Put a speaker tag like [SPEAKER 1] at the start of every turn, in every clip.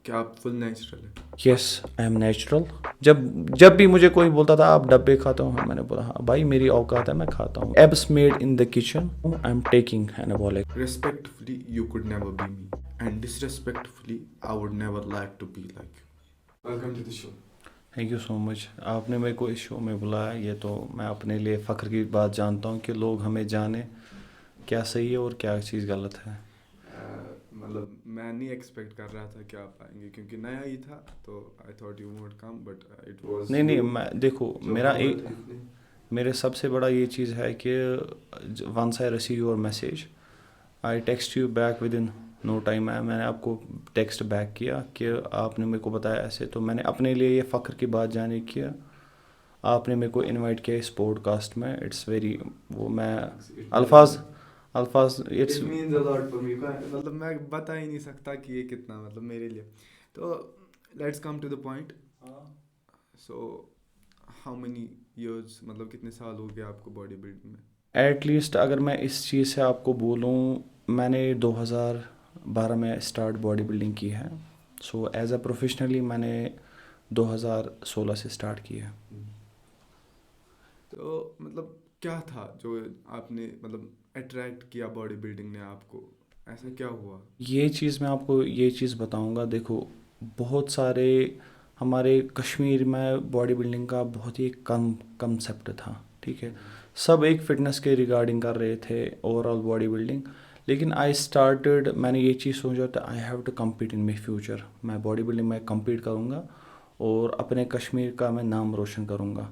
[SPEAKER 1] کہ آپ full natural ہیں؟
[SPEAKER 2] Yes I am natural. جب بھی مجھے کوئی بولتا تھا آپ ڈبے کھاتا ہوں, میں نے بولا ہاں بھائی میری اوقات ہے, میں کھاتا ہوں. Abs made in the kitchen I am taking anabolic.
[SPEAKER 1] Respectfully, you could never be me, and disrespectfully, I would never like to be like you. Welcome to the show.
[SPEAKER 2] Thank you so much. آپ نے میرے کو اس شو میں بلایا, یہ تو میں اپنے لیے فخر کی بات جانتا ہوں کہ لوگ ہمیں جانیں کیا صحیح ہے اور کیا چیز غلط ہے.
[SPEAKER 1] مطلب میں نہیں ایکسپیکٹ کر رہا تھا کہ آپ آئیں گے کیونکہ نیا ہی تھا, تو I thought you won't come, but it was
[SPEAKER 2] نہیں میں دیکھو میرے سب سے بڑا یہ چیز ہے کہ once I receive your message I text you back within no time. میں نے آپ کو ٹیکسٹ بیک کیا کہ آپ نے میرے کو بتایا ایسے, تو میں نے اپنے لیے یہ فخر کی بات جانی کہ آپ نے میرے کو انوائٹ کیا اس پوڈ کاسٹ میں. اٹس ویری وہ میں الفاظ اٹس
[SPEAKER 1] مطلب میں بتا ہی نہیں سکتا کہ یہ کتنا مطلب میرے لیے. تو let's come to the point. So how many years, مطلب کتنے سال ہو گیا آپ کو باڈی بلڈنگ میں؟
[SPEAKER 2] ایٹ لیسٹ اگر میں اس چیز سے آپ کو بولوں, میں نے 2012 میں اسٹارٹ باڈی بلڈنگ کی ہے. سو ایز اے پروفیشنلی میں نے 2016 سے اسٹارٹ کی ہے.
[SPEAKER 1] تو مطلب کیا تھا جو آپ نے مطلب اٹریکٹ کیا باڈی بلڈنگ نے آپ کو, ایسا کیا ہوا؟
[SPEAKER 2] یہ چیز میں آپ کو یہ چیز بتاؤں گا. دیکھو بہت سارے ہمارے کشمیر میں باڈی بلڈنگ کا بہت ہی کم کنسیپٹ تھا, ٹھیک ہے. سب ایک فٹنس کے ریگارڈنگ کر رہے تھے, اوور آل باڈی بلڈنگ. لیکن آئی اسٹارٹڈ, میں نے یہ چیز سوچا تھا I have to compete in my future. میں باڈی بلڈنگ میں کمپیٹ کروں گا اور اپنے کشمیر کا میں نام روشن کروں گا.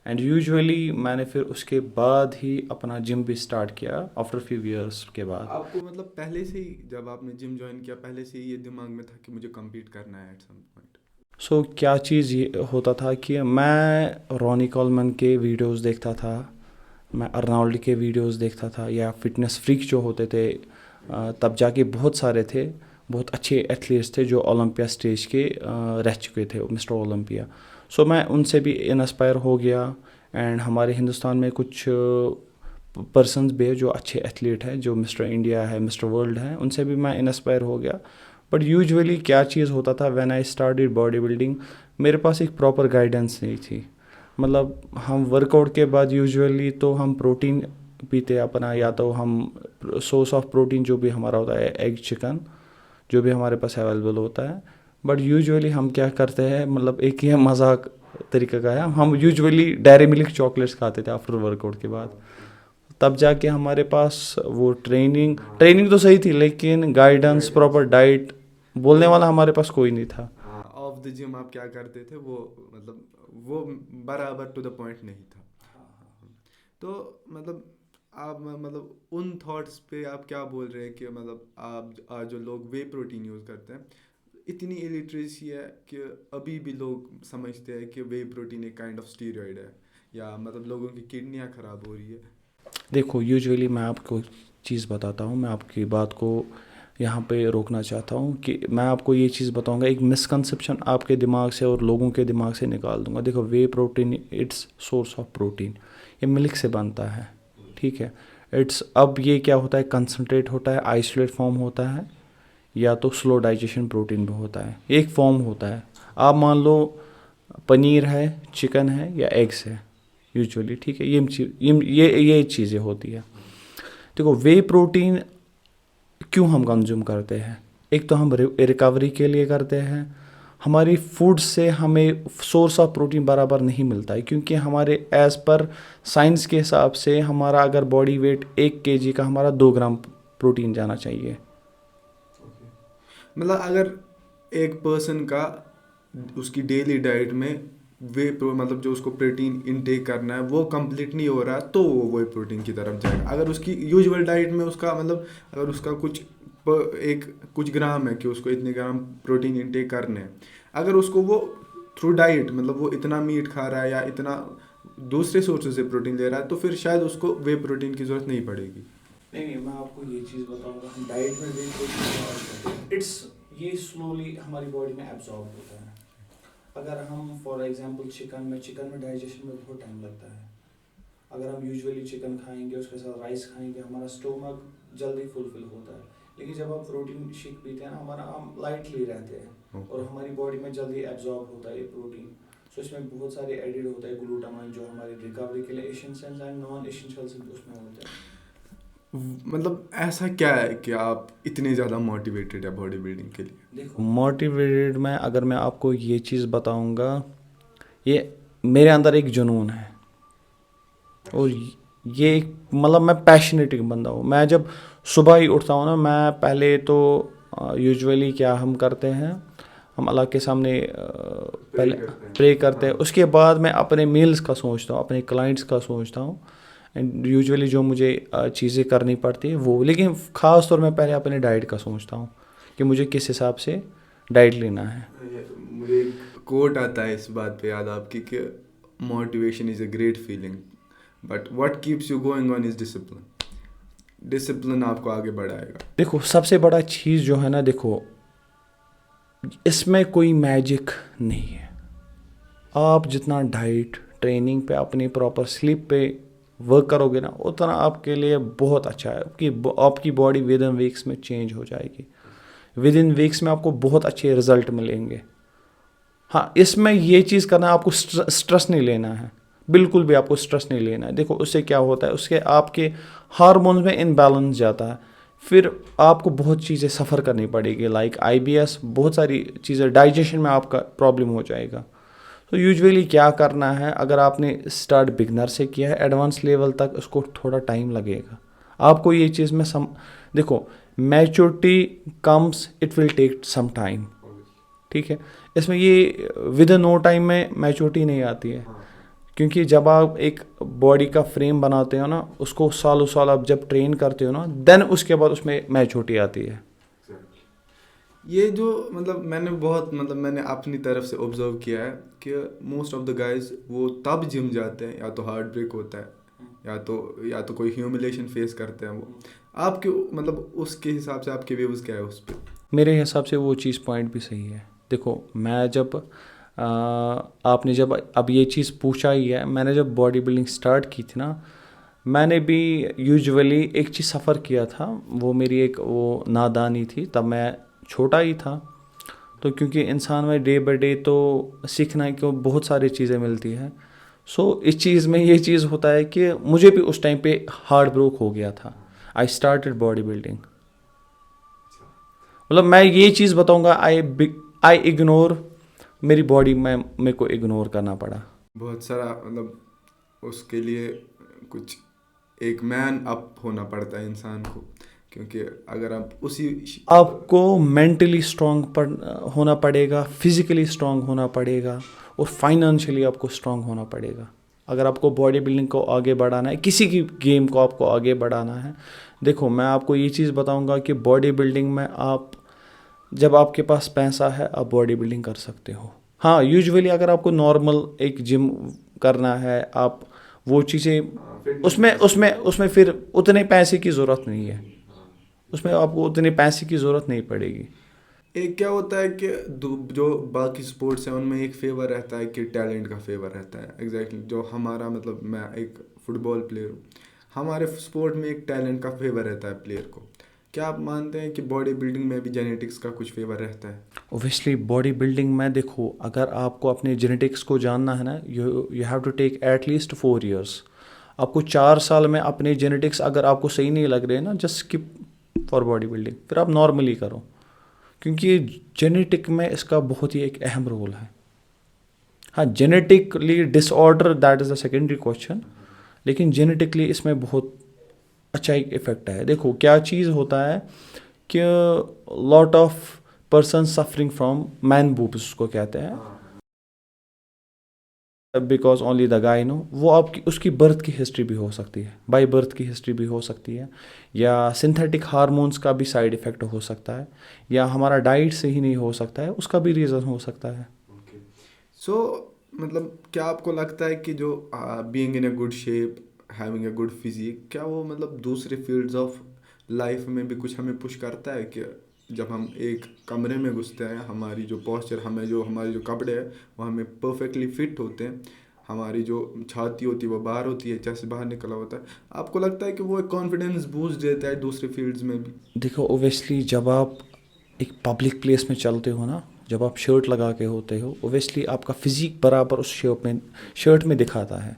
[SPEAKER 2] اینڈ یوزولی میں نے پھر اس کے بعد ہی اپنا جم بھی اسٹارٹ کیا آفٹر فیو ایئرس کے بعد.
[SPEAKER 1] آپ کو مطلب پہلے سے ہی جب آپ نے جم جوائن کیا پہلے سے ہی یہ دماغ میں تھا کہ مجھے کمپیٹ کرنا ہے ایٹ سم پوائنٹ؟
[SPEAKER 2] سو کیا چیز یہ ہوتا تھا کہ میں رونی کولمن کے ویڈیوز دیکھتا تھا, میں ارنالڈ کے ویڈیوز دیکھتا تھا, یا فٹنس فریک جو ہوتے تھے تب جا کے بہت سارے تھے, بہت اچھے ایتھلیٹس تھے جو اولمپیا اسٹیج کے رہ چکے تھے, مسٹر اولمپیا. سو میں ان سے بھی انسپائر ہو گیا. اینڈ ہمارے ہندوستان میں کچھ پرسنز بھی ہے جو اچھے ایتھلیٹ ہیں, جو مسٹر انڈیا ہے, مسٹر ورلڈ ہیں, ان سے بھی میں انسپائر ہو گیا. بٹ یوزولی کیا چیز ہوتا تھا when I started body building, میرے پاس ایک پراپر گائیڈنس نہیں تھی. مطلب ہم ورک آؤٹ کے بعد یوزولی تو ہم پروٹین پیتے اپنا, یا تو ہم سورس آف پروٹین جو بھی ہمارا ہوتا ہے ایگ, چکن, جو بھی ہمارے پاس اویلیبل ہوتا ہے. بٹ یوزولی ہم کیا کرتے ہیں, مطلب ایک یہ مذاق طریقہ کا ہے, ہم یوزولی ڈیری ملک چاکلیٹس کھاتے تھے آفٹر ورک آؤٹ کے بعد. تب جا کے ہمارے پاس وہ ٹریننگ تو صحیح تھی, لیکن گائیڈنس, پراپر ڈائٹ بولنے والا ہمارے پاس کوئی نہیں تھا.
[SPEAKER 1] آف دا جم آپ کیا کرتے تھے وہ مطلب وہ برابر ٹو دا پوائنٹ نہیں تھا. تو مطلب آپ مطلب ان تھاٹس پہ آپ کیا بول رہے ہیں کہ مطلب آپ جو لوگ وے پروٹین یوز کرتے ہیں, اتنی الٹریسی ہے کہ ابھی بھی لوگ سمجھتے ہیں کہ وے پروٹین ایک کائنڈ آف اسٹیرائڈ ہے, یا مطلب لوگوں کی کڈنیاں خراب ہو رہی ہے.
[SPEAKER 2] دیکھو یوزولی میں آپ کو چیز بتاتا ہوں, میں آپ کی بات کو یہاں پہ روکنا چاہتا ہوں کہ میں آپ کو یہ چیز بتاؤں گا, ایک مسکنسیپشن آپ کے دماغ سے اور لوگوں کے دماغ سے نکال دوں گا. دیکھو whey protein it's source of protein, یہ ملک سے بنتا ہے, ٹھیک ہے. اب یہ کیا ہوتا ہے, کنسنٹریٹ ہوتا ہے, آئسولیٹ فارم ہوتا ہے, یا تو سلو ڈائجیشن پروٹین بھی ہوتا ہے. ایک فارم ہوتا ہے, آپ مان لو پنیر ہے, چکن ہے, یا ایگس ہے یوزولی, ٹھیک ہے. یہ چیزیں ہوتی ہے. دیکھو وے پروٹین کیوں ہم کنزیوم کرتے ہیں, ایک تو ہم ریکوری کے لیے کرتے ہیں. ہماری فوڈ سے ہمیں سورس آف پروٹین برابر نہیں ملتا ہے, کیونکہ ہمارے ایز پر سائنس کے حساب سے ہمارا اگر باڈی ویٹ 1 kg کا, ہمارا 2 گرام پروٹین جانا چاہیے.
[SPEAKER 1] مطلب اگر ایک پرسن کا اس کی ڈیلی ڈائٹ میں مطلب جو اس کو پروٹین انٹیک کرنا ہے وہ کمپلیٹ نہیں ہو رہا تو وہ وہی پروٹین کی طرف جائے گا. اگر اس کی یوزول ڈائٹ میں اس کا مطلب اگر اس کا کچھ گرام ہے کہ اس کو اتنے گرام پروٹین انٹیک کرنے ہیں, اگر اس کو وہ تھرو ڈائٹ مطلب وہ اتنا میٹ کھا رہا ہے یا اتنا دوسرے سورسز سے پروٹین لے رہا ہے, تو پھر شاید اس کو وے پروٹین کی ضرورت نہیں پڑے گی.
[SPEAKER 2] نہیں میں آپ کو یہ چیز بتاؤں گا, ہم ڈائٹ میں یہ سلولی ہماری باڈی میں ایبزارب ہوتا ہے. اگر ہم فار ایگزامپل چکن میں ڈائجیشن میں بہت ٹائم لگتا ہے. اگر ہم یوزولی چکن کھائیں گے, اس کے ساتھ رائس کھائیں گے, ہمارا اسٹومک جلدی فلفل ہوتا ہے. لیکن جب آپ پروٹین شیک پیتے ہیں نا ہمارا ہم لائٹلی رہتے ہیں اور ہماری باڈی میں جلدی ایبزارب ہوتا ہے یہ پروٹین. سو اس میں بہت سارے ایڈڈ ہوتا ہے گلوٹامائن جو ہماری ریکوری کے لیے ایسنشیلز ہیں نان ایسنشیلز اس میں ہوتے ہیں.
[SPEAKER 1] مطلب ایسا کیا ہے کہ آپ اتنے زیادہ موٹیویٹیڈ ہے باڈی بلڈنگ کے لیے؟
[SPEAKER 2] دیکھو موٹیویٹیڈ میں اگر میں آپ کو یہ چیز بتاؤں گا یہ میرے اندر ایک جنون ہے اور یہ ایک مطلب میں پیشنیٹ بندہ ہوں. میں جب صبح ہی اٹھتا ہوں نا میں پہلے تو یوزولی کیا ہم کرتے ہیں ہم اللہ کے سامنے پہلے پرے کرتے ہیں. اس کے بعد میں اپنے میلز کا سوچتا ہوں اپنے کلائنٹس کا سوچتا ہوں اینڈ یوزولی جو مجھے چیزیں کرنی پڑتی ہیں وہ. لیکن خاص طور میں پہلے اپنے ڈائٹ کا سوچتا ہوں کہ مجھے کس حساب سے ڈائٹ لینا ہے.
[SPEAKER 1] مجھے ایک کوٹ آتا ہے اس بات پہ یاد آپ کی کہ motivation is a great feeling but what keeps you going on is discipline. Discipline آپ کو آگے بڑھائے گا.
[SPEAKER 2] دیکھو سب سے بڑا چیز جو ہے نا دیکھو اس میں کوئی میجک نہیں ہے. آپ جتنا ڈائٹ ٹریننگ پہ اپنی پراپر سلیپ پہ ورک کرو گے نا اتنا آپ کے لیے بہت اچھا ہے. آپ کی باڈی ود ان ویکس میں چینج ہو جائے گی. ود ان ویکس میں آپ کو بہت اچھے رزلٹ ملیں گے. ہاں اس میں یہ چیز کرنا ہے آپ کو اسٹریس نہیں لینا ہے بالکل بھی آپ کو اسٹریس نہیں لینا ہے. دیکھو اس سے کیا ہوتا ہے اس کے آپ کے ہارمونز میں امبیلنس جاتا ہے پھر آپ کو بہت چیزیں سفر کرنی پڑے گی لائک IBS بہت ساری چیزیں ڈائجیشن میں آپ کا پرابلم ہو جائے گا. تو یوزولی کیا کرنا ہے اگر آپ نے اسٹارٹ بگنر سے کیا ہے ایڈوانس لیول تک اس کو تھوڑا ٹائم لگے گا. آپ کو یہ چیز میں دیکھو maturity comes it will take some time. ٹھیک ہے اس میں یہ ود ان نو ٹائم میں میچورٹی نہیں آتی ہے کیونکہ جب آپ ایک باڈی کا فریم بناتے ہو نا اس کو سالوں سال آپ جب ٹرین کرتے ہو نا دین اس کے بعد اس میں میچورٹی آتی ہے.
[SPEAKER 1] یہ جو مطلب میں نے اپنی طرف سے آبزرو کیا ہے کہ موسٹ آف دا گائز وہ تب جم جاتے ہیں یا تو ہارٹ بریک ہوتا ہے یا تو کوئی ہیوملیشن فیس کرتے ہیں. وہ آپ کے مطلب اس کے حساب سے آپ کے ویوز کیا ہے اس پہ؟
[SPEAKER 2] میرے حساب سے وہ چیز پوائنٹ بھی صحیح ہے. دیکھو میں جب آپ نے جب اب یہ چیز پوچھا ہی ہے میں نے جب باڈی بلڈنگ اسٹارٹ کی تھی نا میں نے بھی یوزولی ایک چیز سفر کیا تھا وہ میری ایک وہ نادانی تھی تب میں چھوٹا ہی تھا. تو کیونکہ انسان میں ڈے بائی ڈے تو سیکھنا ہے کہ بہت ساری چیزیں ملتی ہیں. سو اس چیز میں یہ چیز ہوتا ہے کہ مجھے بھی اس ٹائم پہ ہارٹ بروک ہو گیا تھا. I started body building. مطلب میں یہ چیز بتاؤں گا آئی اگنور میری باڈی میں میرے کو اگنور کرنا پڑا.
[SPEAKER 1] بہت سارا مطلب اس کے لیے کچھ ایک مین اپ ہونا پڑتا ہے انسان کو کیونکہ اگر آپ
[SPEAKER 2] کو مینٹلی اسٹرانگ ہونا پڑے گا فزیکلی اسٹرانگ ہونا پڑے گا اور فائنانشلی آپ کو اسٹرانگ ہونا پڑے گا اگر آپ کو باڈی بلڈنگ کو آگے بڑھانا ہے کسی کی گیم کو آپ کو آگے بڑھانا ہے. دیکھو میں آپ کو یہ چیز بتاؤں گا کہ باڈی بلڈنگ میں آپ جب آپ کے پاس پیسہ ہے آپ باڈی بلڈنگ کر سکتے ہو. ہاں یوزولی اگر آپ کو نارمل ایک جم کرنا ہے آپ وہ چیزیں اس میں پھر اتنے پیسے کی ضرورت نہیں ہے. اس میں آپ کو اتنے پیسے کی ضرورت نہیں پڑے گی.
[SPEAKER 1] ایک کیا ہوتا ہے کہ جو باقی سپورٹس ہیں ان میں ایک فیور رہتا ہے کہ ٹیلنٹ کا فیور رہتا ہے. ایگزیکٹلی جو ہمارا مطلب میں ایک فٹ بال پلیئر ہوں ہمارے سپورٹ میں ایک ٹیلنٹ کا فیور رہتا ہے پلیئر کو. کیا آپ مانتے ہیں کہ باڈی بلڈنگ میں بھی جینیٹکس کا کچھ فیور رہتا ہے؟
[SPEAKER 2] اوبویسلی باڈی بلڈنگ میں دیکھو اگر آپ کو اپنے جینیٹکس کو جاننا ہے نا you have to take at least 4 years. آپ کو 4 سال میں اپنے جینیٹکس اگر آپ کو صحیح نہیں لگ رہے نا just skip for body building پھر آپ نارملی کرو کیونکہ جینیٹک میں اس کا بہت ہی ایک اہم رول ہے. ہاں genetically disorder that is the secondary question لیکن جینیٹکلی اس میں بہت اچھا ایک افیکٹ ہے. دیکھو کیا چیز ہوتا ہے کہ lot of person suffering from man boobs اس کو کہتے ہیں بیکاز اونلی دا گائے نو وہ آپ کی اس کی برتھ کی ہسٹری بھی ہو سکتی ہے بائی برتھ کی ہسٹری بھی ہو سکتی ہے یا سنتھیٹک ہارمونس کا بھی سائیڈ افیکٹ ہو سکتا ہے یا ہمارا ڈائٹ سے ہی نہیں ہو سکتا ہے اس کا بھی ریزن ہو سکتا ہے.
[SPEAKER 1] سو مطلب کیا آپ کو لگتا ہے کہ جو being in a good shape having a good physique کیا وہ مطلب دوسرے فیلڈز آف لائف میں بھی کچھ ہمیں پش کرتا ہے کہ جب ہم ایک کمرے میں گھستے ہیں ہماری جو پوسچر ہمارے جو کپڑے ہیں وہ ہمیں پرفیکٹلی فٹ ہوتے ہیں ہماری جو چھاتی ہوتی ہے وہ باہر ہوتی ہے, چیسٹ باہر نکلا ہوتا ہے, آپ کو لگتا ہے کہ وہ ایک کانفیڈنس بوسٹ دیتا ہے دوسرے فیلڈز میں بھی؟
[SPEAKER 2] دیکھو اوبیسلی جب آپ ایک پبلک پلیس میں چلتے ہو نا, جب آپ شرٹ لگا کے ہوتے ہو, اوبیسلی آپ کا فزیک برابر اس شرٹ میں دکھاتا ہے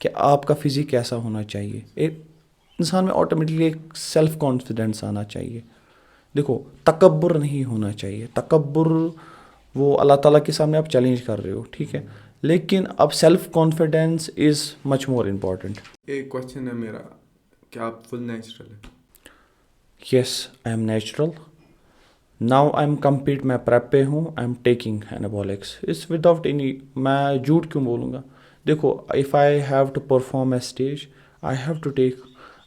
[SPEAKER 2] کہ آپ کا فزیک کیسا ہونا چاہیے. ایک انسان میں آٹومیٹکلی ایک سیلف کانفیڈنس آنا چاہیے. دیکھو تکبر نہیں ہونا چاہیے. تکبر وہ اللہ تعالیٰ کے سامنے آپ چیلنج کر رہے ہو, ٹھیک ہے, لیکن اب self confidence is much more important.
[SPEAKER 1] ایک کوشچن ہے میرا, کیا آپ فل نیچرل ہیں؟
[SPEAKER 2] Yes I am natural. Now I am complete, میں پریپ پہ ہوں, I am taking anabolics. It's without any, میں جھوٹ کیوں بولوں گا. دیکھو if I have to perform a stage I have to take.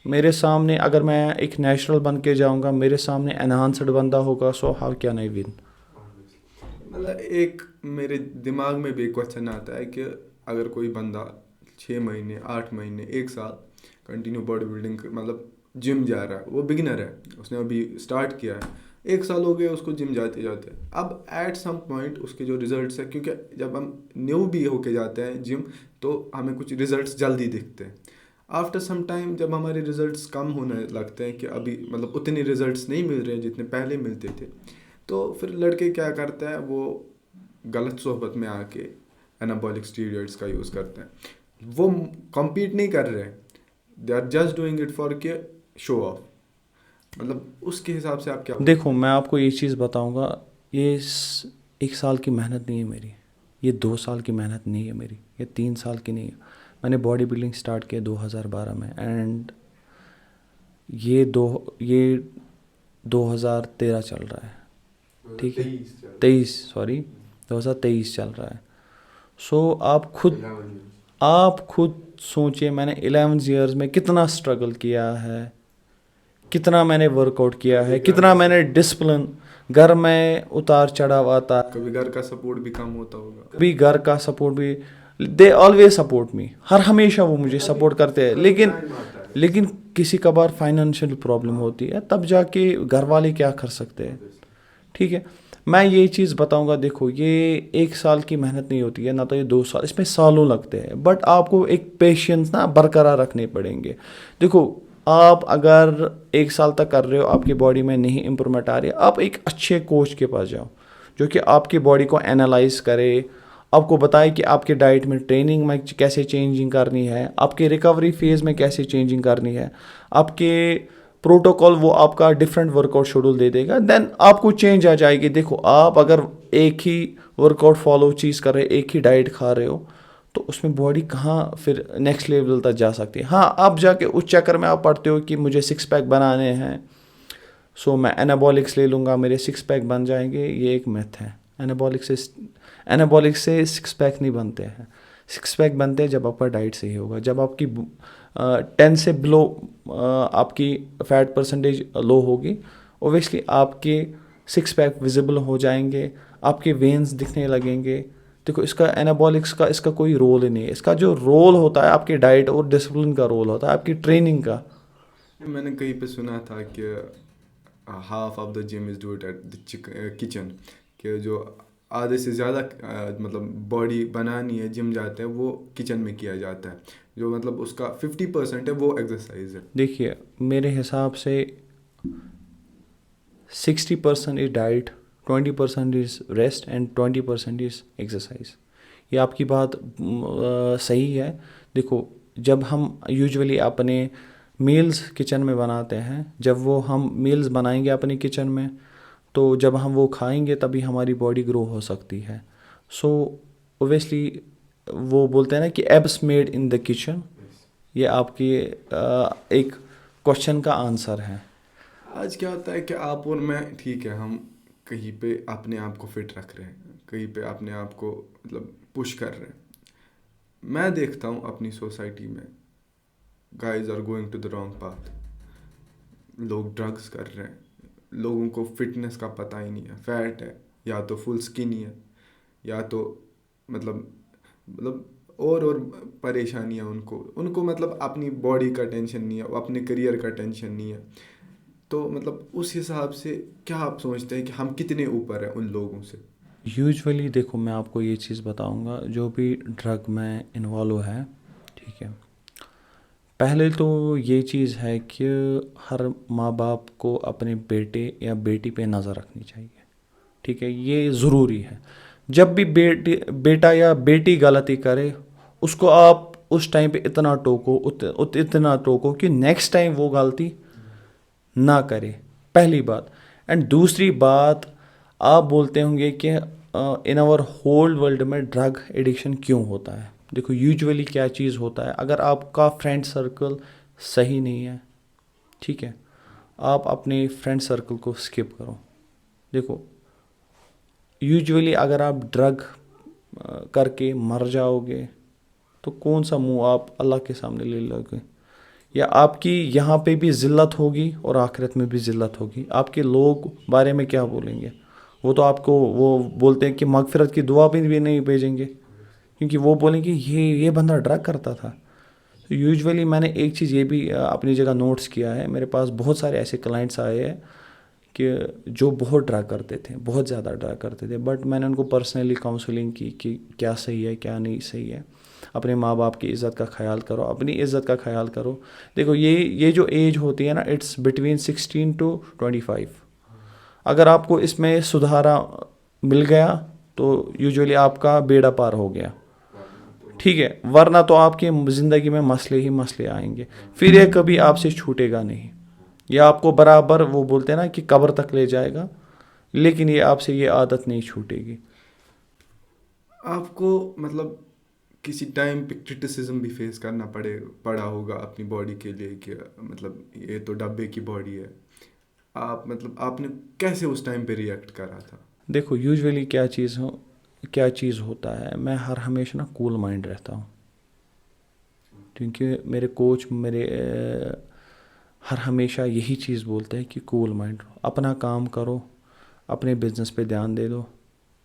[SPEAKER 2] میرے سامنے اگر میں ایک نیچرل بن کے جاؤں گا, میرے سامنے انہانسڈ بندہ ہوگا, so how can I one.
[SPEAKER 1] مطلب ایک میرے دماغ میں بھی ایک کوشچن آتا ہے کہ اگر کوئی بندہ 6 مہینے 8 مہینے 1 سال کنٹینیو باڈی بلڈنگ مطلب جم جا رہا ہے, وہ بگنر ہے, اس نے ابھی اسٹارٹ کیا ہے, 1 سال ہو گیا اس کو جم جاتے جاتے, اب ایٹ سم پوائنٹ اس کے جو ریزلٹس ہیں, کیونکہ جب ہم نیو بھی ہو کے جاتے ہیں جم تو ہمیں کچھ ریزلٹس جلدی دکھتے ہیں. آفٹر سم ٹائم جب ہمارے ریزلٹس کم ہونے لگتے ہیں کہ ابھی مطلب اتنے ریزلٹس نہیں مل رہے ہیں جتنے پہلے ملتے تھے, تو پھر لڑکے کیا کرتا ہے, وہ غلط صحبت میں آ کے انابولک اسٹیرائڈس کا یوز کرتے ہیں. وہ کمپیٹ نہیں کر رہے, they are just doing it for کہ شو آف. مطلب اس کے حساب سے آپ کیا؟
[SPEAKER 2] دیکھو میں آپ کو یہ چیز بتاؤں گا, یہ 1 سال کی محنت نہیں ہے میری, یہ 2 سال کی محنت نہیں ہے میری, یہ 3 سال کی نہیں ہے. میں نے باڈی بلڈنگ اسٹارٹ کیا 2012 میں, اینڈ یہ 2013 چل رہا ہے, ٹھیک ہے, 2023 چل رہا ہے. سو آپ خود سوچیں, میں نے 11 ایئرز میں کتنا اسٹرگل کیا ہے, کتنا میں نے ورک آؤٹ کیا ہے, کتنا میں نے ڈسپلن. گھر میں اتار چڑھاؤ آتا,
[SPEAKER 1] کبھی گھر کا سپورٹ بھی کم ہوتا ہوگا,
[SPEAKER 2] کبھی گھر کا سپورٹ بھی, دے آلویز سپورٹ می, ہمیشہ وہ مجھے سپورٹ کرتے ہیں, لیکن کسی کبھار فائنینشیل پرابلم ہوتی ہے, تب جا کے گھر والے کیا کر سکتے ہیں, ٹھیک ہے. میں یہ چیز بتاؤں گا, دیکھو یہ 1 سال کی محنت نہیں ہوتی ہے, نہ تو یہ 2 سال, اس میں سالوں لگتے ہیں, بٹ آپ کو ایک پیشنس نا برقرار رکھنے پڑیں گے. دیکھو آپ اگر 1 سال تک کر رہے ہو, آپ کی باڈی میں نہیں امپرومنٹ آ رہی ہے, آپ ایک اچھے کوچ کے پاس جاؤ جو کہ آپ کی باڈی کو اینالائز کرے, آپ کو بتائے کہ آپ کے ڈائٹ میں ٹریننگ میں کیسے چینجنگ کرنی ہے, آپ کے ریکوری فیز میں کیسے چینجنگ کرنی ہے, آپ کے پروٹوکول وہ آپ کا ڈفرینٹ ورک آؤٹ شیڈول دے دے گا, دین آپ کو چینج آ جائے گی. دیکھو آپ اگر ایک ہی ورک آؤٹ فالو چیز کر رہے, ایک ہی ڈائٹ کھا رہے ہو, تو اس میں باڈی کہاں پھر نیکسٹ لیول تک جا سکتی ہے. ہاں اب جا کے اس چکر میں آپ پڑھتے ہو کہ مجھے 6 پیک بنانے ہیں, سو میں انابولکس لے لوں گا, میرے 6 پیک بن جائیں گے. یہ ایک میتھ ہے. انابولک سے 6 پیک نہیں بنتے ہیں. 6 پیک بنتے ہیں جب آپ کا ڈائٹ صحیح ہوگا, جب آپ کی 10 سے بلو آپ کی فیٹ پرسنٹیج لو ہوگی, اوبیسلی آپ کے 6 پیک ویزیبل ہو جائیں گے, آپ کے وینز دکھنے لگیں گے. دیکھو اس کا انابولکس کا اس کا کوئی رول ہی نہیں ہے. اس کا جو رول ہوتا ہے آپ کی ڈائٹ اور ڈسپلن کا رول ہوتا ہے, آپ کی ٹریننگ کا.
[SPEAKER 1] میں نے کہیں پہ سنا تھا کہ half of the gym is do it at the kitchen, کہ جو آدھے سے زیادہ مطلب باڈی بنانی ہے جم جاتے ہیں وہ کچن میں کیا جاتا ہے, جو مطلب اس کا 50% ہے وہ ایکسرسائز ہے.
[SPEAKER 2] دیکھیے میرے حساب سے 60% is diet, 20% is rest and 20% is exercise. یہ آپ کی بات صحیح ہے. دیکھو جب ہم یوزولی اپنے میلز کچن میں بناتے ہیں, جب وہ ہم میلز بنائیں گے اپنی کچن میں, تو جب ہم وہ کھائیں گے تبھی ہماری باڈی گرو ہو سکتی ہے. سو اوبیسلی وہ بولتے ہیں نا کہ ایبس میڈ ان دا کچن, یہ آپ کی ایک کوشچن کا آنسر ہے.
[SPEAKER 1] آج کیا ہوتا ہے کہ آپ اور میں ٹھیک ہے, ہم کہیں پہ اپنے آپ کو فٹ رکھ رہے ہیں, کہیں پہ اپنے آپ کو مطلب پش کر رہے ہیں. میں دیکھتا ہوں اپنی سوسائٹی میں guys are going to the wrong path. لوگ ڈرگس کر رہے ہیں, لوگوں کو فٹنس کا پتہ ہی نہیں ہے. فیٹ ہے, یا تو فل اسکنی ہے, یا تو مطلب اور پریشانیاں ان کو مطلب اپنی باڈی کا ٹینشن نہیں ہے, اپنے کریئر کا ٹینشن نہیں ہے. تو مطلب اس حساب سے کیا آپ سوچتے ہیں کہ ہم کتنے اوپر ہیں ان لوگوں سے؟
[SPEAKER 2] یوجولی دیکھو میں آپ کو یہ چیز بتاؤں گا، جو بھی ڈرگ میں انوالو ہے، ٹھیک ہے، پہلے تو یہ چیز ہے کہ ہر ماں باپ کو اپنے بیٹے یا بیٹی پہ نظر رکھنی چاہیے، ٹھیک ہے، یہ ضروری ہے. جب بھی بیٹا یا بیٹی غلطی کرے اس کو آپ اس ٹائم پہ اتنا ٹوکو کہ نیکسٹ ٹائم وہ غلطی نہ کرے، پہلی بات. اینڈ دوسری بات، آپ بولتے ہوں گے کہ ان آور ہول ورلڈ میں ڈرگ ایڈکشن کیوں ہوتا ہے. دیکھو یوجولی کیا چیز ہوتا ہے، اگر آپ کا فرینڈ سرکل صحیح نہیں ہے، ٹھیک ہے، آپ اپنے فرینڈ سرکل کو اسکپ کرو. دیکھو یوجولی اگر آپ ڈرگ کر کے مر جاؤ گے تو کون سا منہ آپ اللہ کے سامنے لے لو گے، یا آپ کی یہاں پہ بھی ذلت ہوگی اور آخرت میں بھی ذلت ہوگی. آپ کے لوگ بارے میں کیا بولیں گے؟ وہ تو آپ کو وہ بولتے ہیں کہ مغفرت کی دعا بھی نہیں بھیجیں گے، کیونکہ وہ بولیں گے یہ بندہ ڈرگ کرتا تھا. یوجولی میں نے ایک چیز یہ بھی اپنی جگہ نوٹس کیا ہے، میرے پاس بہت سارے ایسے کلائنٹس آئے ہیں کہ جو بہت ڈرگ کرتے تھے، بہت زیادہ ڈرگ کرتے تھے، بٹ میں نے ان کو پرسنلی کاؤنسلنگ کی کہ کیا صحیح ہے کیا نہیں صحیح ہے. اپنے ماں باپ کی عزت کا خیال کرو، اپنی عزت کا خیال کرو. دیکھو یہ جو ایج ہوتی ہے نا، اٹس بٹوین 16 to 25. اگر آپ کو اس میں سدھارا مل گیا تو یوجولی آپ کا بیڑا پار ہو گیا، ٹھیک ہے، ورنہ تو آپ کی زندگی میں مسئلے ہی مسئلے آئیں گے، پھر یہ کبھی آپ سے چھوٹے گا نہیں. یہ آپ کو برابر وہ بولتے ہیں نا کہ قبر تک لے جائے گا، لیکن یہ آپ سے یہ عادت نہیں چھوٹے گی.
[SPEAKER 1] آپ کو مطلب کسی ٹائم پہ کرٹیسزم بھی فیس کرنا پڑا ہوگا اپنی باڈی کے لیے کہ مطلب یہ تو ڈبے کی باڈی ہے. آپ نے کیسے اس ٹائم پہ ریئیکٹ کرا تھا؟
[SPEAKER 2] دیکھو یوجولی کیا چیز ہوتا ہے، میں ہمیشہ نا کول مائنڈ رہتا ہوں، کیونکہ میرے کوچ ہمیشہ یہی چیز بولتے ہیں کہ کول مائنڈ رہو، اپنا کام کرو، اپنے بزنس پہ دھیان دے دو.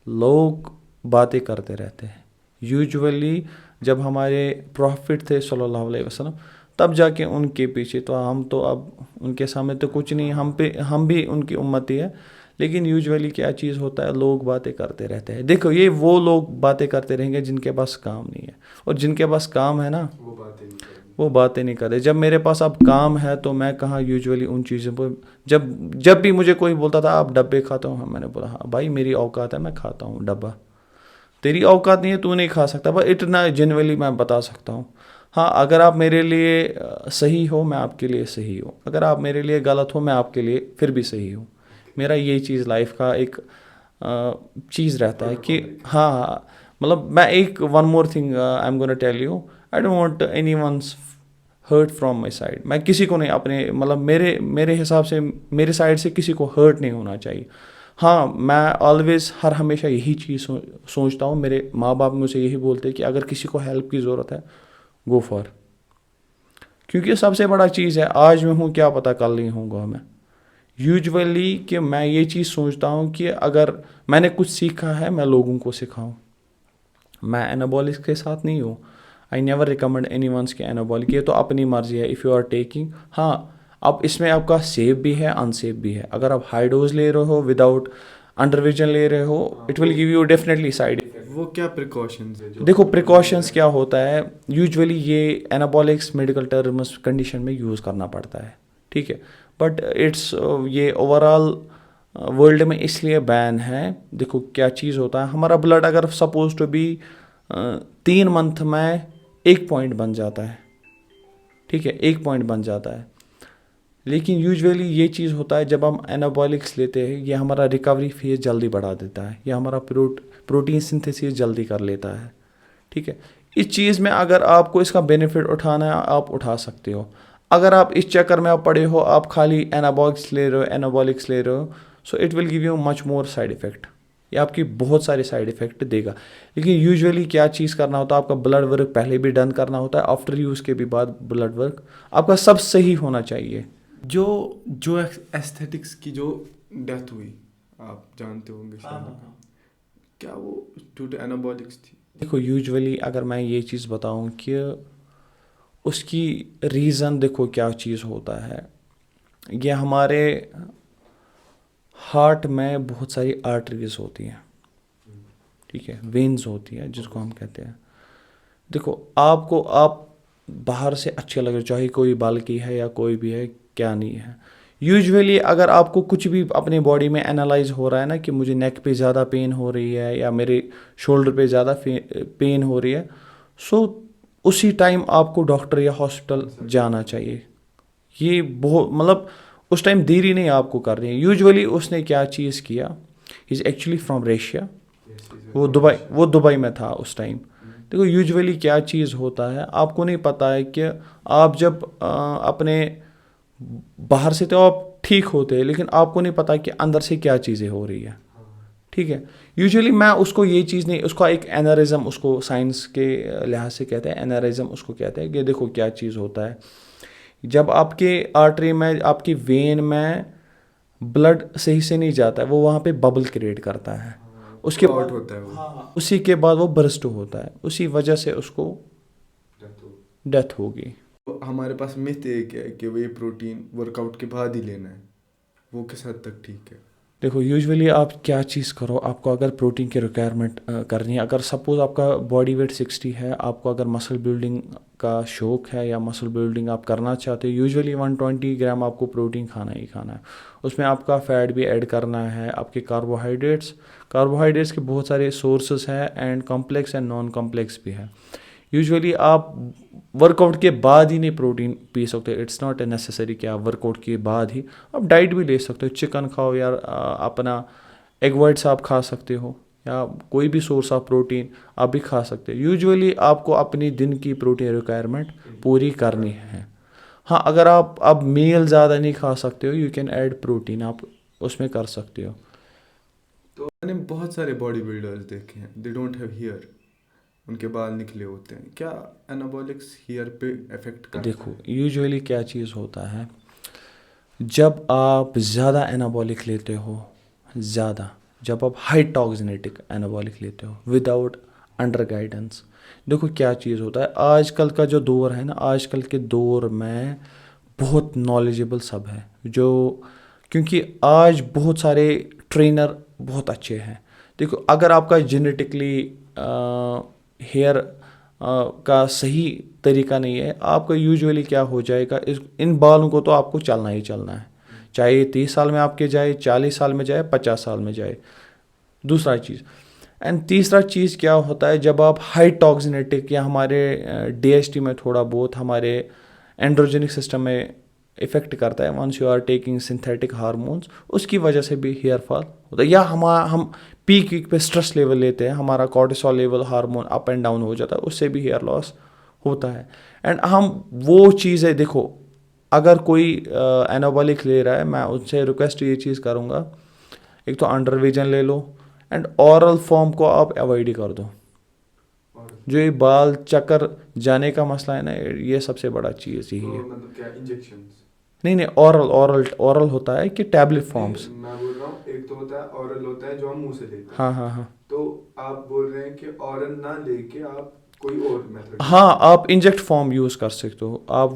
[SPEAKER 2] لوگ باتیں کرتے رہتے ہیں. یوجولی جب ہمارے پروفٹ تھے صلی اللہ علیہ وسلم، تب جا کے ان کے پیچھے، تو ہم تو اب ان کے سامنے تو کچھ نہیں، ہم بھی ان کی امتی ہے. لیکن یوجولی کیا چیز ہوتا ہے، لوگ باتیں کرتے رہتے ہیں. دیکھو یہ وہ لوگ باتیں کرتے رہیں گے جن کے پاس کام نہیں ہے، اور جن کے پاس کام ہے نا وہ باتیں نہیں کرتے. جب میرے پاس اب کام ہے تو میں کہاں یوجولی ان چیزوں پہ، جب بھی مجھے کوئی بولتا تھا آپ ڈبے کھاتے ہو، میں نے بولا ہاں بھائی میری اوقات ہے، میں کھاتا ہوں ڈبہ. تیری اوقات نہیں ہے، تو نہیں کھا سکتا، بس اتنا جنولی میں بتا سکتا ہوں. ہاں اگر آپ میرے لیے صحیح ہو میں آپ کے لیے صحیح ہوں، اگر آپ میرے لیے غلط ہو میں آپ کے لیے پھر بھی صحیح ہوں. میرا یہ چیز لائف کا ایک چیز رہتا ہے کہ ہاں مطلب میں ایک one more thing I am gonna tell you, I don't want anyone's hurt from my side. میں کسی کو نہیں اپنے مطلب میرے حساب سے میرے سائڈ سے کسی کو ہرٹ نہیں ہونا چاہیے. ہاں میں آلویز ہمیشہ یہی چیز سوچتا ہوں، میرے ماں باپ مجھے یہی بولتے ہیں کہ اگر کسی کو ہیلپ کی ضرورت ہے گو فار، کیونکہ سب سے بڑا چیز ہے آج میں ہوں کیا پتہ کل نہیں ہوں گا میں. یوجولی کہ میں یہ چیز سوچتا ہوں کہ اگر میں نے کچھ سیکھا ہے میں لوگوں کو سکھاؤں. میں انابولکس کے ساتھ نہیں ہوں. I never recommend anyone's کہ انابولک، یہ تو اپنی مرضی ہے. اف یو آر ٹیکنگ، ہاں اب اس میں آپ کا سیف بھی ہے ان سیف بھی ہے. اگر آپ ہائی ڈوز لے رہے ہو وداؤٹ انڈر ویژن لے رہے ہو، it will give you definitely side effect.
[SPEAKER 1] وہ کیا پریکاشنز ہے؟
[SPEAKER 2] دیکھو پریکاشنز کیا ہوتا ہے، یوجولی یہ انابولکس میڈیکل ٹرمز کنڈیشن میں یوز کرنا پڑتا ہے، ٹھیک ہے، بٹ اٹس یہ اوور آل ورلڈ میں اس لیے بین ہے. دیکھو کیا چیز ہوتا ہے، ہمارا بلڈ اگر سپوز ٹو بی 3 منتھ میں 1 پوائنٹ بن جاتا ہے، ٹھیک ہے، 1 پوائنٹ بن جاتا ہے. لیکن یوجولی یہ چیز ہوتا ہے جب ہم انابولکس لیتے ہیں، یہ ہمارا ریکوری فیز جلدی بڑھا دیتا ہے، یہ ہمارا پروٹین سنتھسس جلدی کر لیتا ہے، ٹھیک ہے. اس چیز میں اگر آپ کو اس کا بینیفٹ اٹھانا ہے آپ اٹھا سکتے ہو. اگر آپ اس چکر میں آپ پڑے ہو، آپ خالی انابولکس لے رہے ہو so it will give you much more side effect. یہ آپ کی بہت سارے سائڈ افیکٹ دے گا. لیکن یوجولی کیا چیز کرنا ہوتا ہے، آپ کا بلڈ ورک پہلے بھی ڈن کرنا ہوتا ہے، آفٹر یوز کے بھی بعد بلڈ ورک آپ کا سب صحیح ہونا چاہیے.
[SPEAKER 1] جو ایستھیٹکس کی جو ڈیتھ ہوئی آپ جانتے ہوں گے کیا وہ ڈیو ٹو انابولکس تھی؟
[SPEAKER 2] دیکھو یوجولی اگر میں یہ چیز بتاؤں کہ اس کی ریزن، دیکھو کیا چیز ہوتا ہے، یہ ہمارے ہارٹ میں بہت ساری آرٹریز ہوتی ہیں، ٹھیک ہے, وینز ہوتی ہے جس کو ہم کہتے ہیں. دیکھو آپ باہر سے اچھے لگ رہے, چاہے کوئی بالکی ہے یا کوئی بھی ہے, کیا نہیں ہے. یوزولی اگر آپ کو کچھ بھی اپنی باڈی میں انالائز ہو رہا ہے نا کہ مجھے نیک پہ زیادہ پین ہو رہی ہے یا میرے شولڈر پہ زیادہ پین ہو رہی ہے, سو اسی ٹائم آپ کو ڈاکٹر یا ہاسپٹل جانا چاہیے. یہ بہت مطلب اس ٹائم دیری نہیں آپ کو کر رہی ہے. یوزولی اس نے کیا چیز کیا, ہی از ایکچولی فرام ریشیا, وہ دبئی میں تھا اس ٹائم. دیکھو یوزولی کیا چیز ہوتا ہے, آپ کو نہیں پتہ ہے کہ آپ جب اپنے باہر سے تو آپ ٹھیک ہوتے ہیں, لیکن آپ کو نہیں پتہ کہ اندر سے کیا چیزیں ہو رہی ہے. ٹھیک ہے, یوزولی میں اس کو یہ چیز نہیں, اس کا ایک انیرزم, اس کو سائنس کے لحاظ سے کہتے ہیں انیرزم, اس کو کہتے ہیں کہ دیکھو کیا چیز ہوتا ہے. جب آپ کے آرٹری میں, آپ کی وین میں بلڈ صحیح سے نہیں جاتا ہے, وہ وہاں پہ ببل کریٹ کرتا ہے, اس کے بعد
[SPEAKER 1] ہوتا ہے وہ,
[SPEAKER 2] اسی کے بعد وہ برسٹ ہوتا ہے, اسی وجہ سے اس کو ڈیتھ ہوگی.
[SPEAKER 1] ہمارے پاس مت ایک ہے کہ وے پروٹین ورک آؤٹ کے بعد ہی لینا ہے, وہ کس حد تک ٹھیک ہے؟
[SPEAKER 2] دیکھو یوزولی آپ کیا چیز کرو, آپ کو اگر پروٹین کی ریکوائرمنٹ کرنی ہے, اگر سپوز آپ کا باڈی ویٹ 60 ہے, آپ کو اگر مسل بلڈنگ کا شوق ہے یا مسل بلڈنگ آپ کرنا چاہتے ہو, یوزولی 120 گرام آپ کو پروٹین کھانا ہی کھانا ہے. اس میں آپ کا فیٹ بھی ایڈ کرنا ہے, آپ کے کاربوہائیڈریٹس کے بہت سارے سورسز ہیں, and complex and non complex بھی ہے. یوزولی آپ ورک آؤٹ کے بعد ہی نہیں پروٹین پی سکتے, اٹس ناٹ اے نیسیسری کہ آپ ورک آؤٹ کے بعد ہی, آپ ڈائٹ بھی لے سکتے ہو, چکن کھاؤ یا اپنا ایگ وائٹس آپ کھا سکتے ہو, یا کوئی بھی سورس آف پروٹین آپ بھی کھا سکتے ہو. یوزولی آپ کو اپنی دن کی پروٹین ریکوائرمنٹ پوری کرنی ہے. ہاں اگر آپ اب میل زیادہ نہیں کھا سکتے ہو, یو کین ایڈ پروٹین, آپ اس میں کر سکتے ہو.
[SPEAKER 1] تو میں نے بہت سارے باڈی بلڈرز دیکھے ہیں, دے ڈونٹ ہیو ہیئر, ان کے بال نکلے ہوتے ہیں, کیا انابولکس ہیئر پہ افیکٹ کرتا ہے؟
[SPEAKER 2] دیکھو یوزولی کیا چیز ہوتا ہے, جب آپ زیادہ انابولک لیتے ہو, جب آپ ہائی ٹاکسینیٹک انابولک لیتے ہو وداؤٹ انڈر گائیڈنس, دیکھو کیا چیز ہوتا ہے, آج کل کا جو دور ہے نا, آج کل کے دور میں بہت نالجبل سب ہے, کیونکہ آج بہت سارے ٹرینر بہت اچھے ہیں. دیکھو اگر آپ کا جینیٹکلی ہیئر کا صحیح طریقہ نہیں ہے, آپ کا یوزولی کیا ہو جائے گا, ان بالوں کو تو آپ کو چلنا ہی چلنا ہے, چاہے 30 سال میں آپ کے جائے, 40 سال میں جائے, 50 سال میں جائے. دوسرا چیز, اینڈ تیسرا چیز کیا ہوتا ہے, جب آپ ہائی ٹاکسینیٹک یا ہمارے ڈی ایس ٹی میں تھوڑا بہت ہمارے اینڈروجینک سسٹم میں افیکٹ کرتا ہے, once you are taking synthetic hormones, اس کی وجہ سے بھی ہیئر فال ہوتا ہے. یا ہم پیک پہ اسٹریس لیول لیتے ہیں, ہمارا cortisol level hormone up and down ہو جاتا ہے, اس سے بھی ہیئر لاس ہوتا ہے. اینڈ ہم وہ چیزیں, دیکھو اگر کوئی انابولک لے رہا ہے, میں ان سے ریکویسٹ یہ چیز کروں گا, ایک تو انڈر ویژن لے لو, اینڈ اورل فارم کو آپ ایوائڈ ہی کر دو. جو یہ بال چکر جانے کا مسئلہ ہے نا, یہ سب سے بڑا چیز یہی ہے.
[SPEAKER 1] مطلب کیا انجیکشنز؟
[SPEAKER 2] نہیں, اورل ہوتا ہے کہ ٹیبلٹ فارمس.
[SPEAKER 1] میں بول رہا ہوں ایک تو ہوتا ہے اورل, ہوتا ہے جو ہم منہ سے لیتے ہیں.
[SPEAKER 2] ہاں.
[SPEAKER 1] تو آپ بول رہے ہیں کہ اورل نہ لے کے آپ کوئی اور میتھڈ؟
[SPEAKER 2] ہاں, آپ انجیکٹ فارم یوز کر سکتے ہو, آپ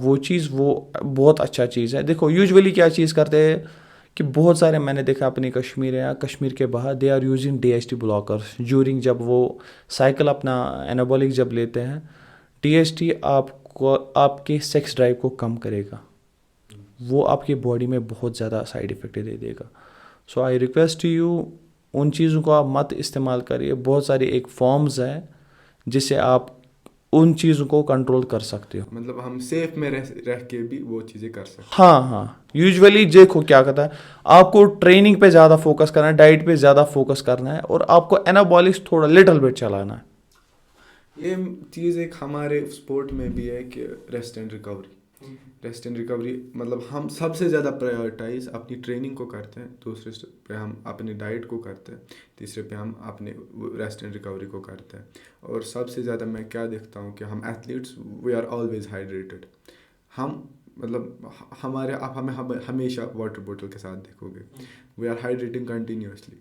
[SPEAKER 2] وہ بہت اچھا چیز ہے. دیکھو یوزولی کیا چیز کرتے ہیں کہ بہت سارے میں نے دیکھا اپنی کشمیر یا کشمیر کے باہر, they are using D S T blockers جیورنگ, جب وہ سائیکل اپنا انابولک جب لیتے ہیں. ڈی ایس ٹی آپ کے سیکس ڈرائیو کو کم کرے گا, وہ آپ کی باڈی میں بہت زیادہ سائیڈ افیکٹ دے دے گا. سو آئی ریکویسٹ یو, ان چیزوں کو آپ مت استعمال کریے. بہت ساری ایک فارمز ہیں جس سے آپ ان چیزوں کو کنٹرول کر سکتے ہو.
[SPEAKER 1] مطلب ہم سیف میں رہ کے بھی وہ چیزیں کر سکتے ہیں.
[SPEAKER 2] ہاں, یوزولی دیکھو کیا کرتا ہے, آپ کو ٹریننگ پہ زیادہ فوکس کرنا ہے, ڈائٹ پہ زیادہ فوکس کرنا ہے, اور آپ کو انابولکس تھوڑا لٹل بٹ چلانا ہے.
[SPEAKER 1] یہ چیز ایک ہمارے اسپورٹ میں بھی ہے کہ ریسٹ اینڈ ریکوری, مطلب ہم سب سے زیادہ پرائیورٹائز اپنی ٹریننگ کو کرتے ہیں, دوسرے پہ ہم اپنی ڈائٹ کو کرتے ہیں, تیسرے پہ ہم اپنے ریسٹ اینڈ ریکوری کو کرتے ہیں. اور سب سے زیادہ میں کیا دیکھتا ہوں کہ ہم athletes we are always hydrated. ہم مطلب آپ ہمیں ہمیشہ واٹر بوٹل کے ساتھ دیکھو گے, وی آر ہائیڈریٹنگ کنٹینیوسلی.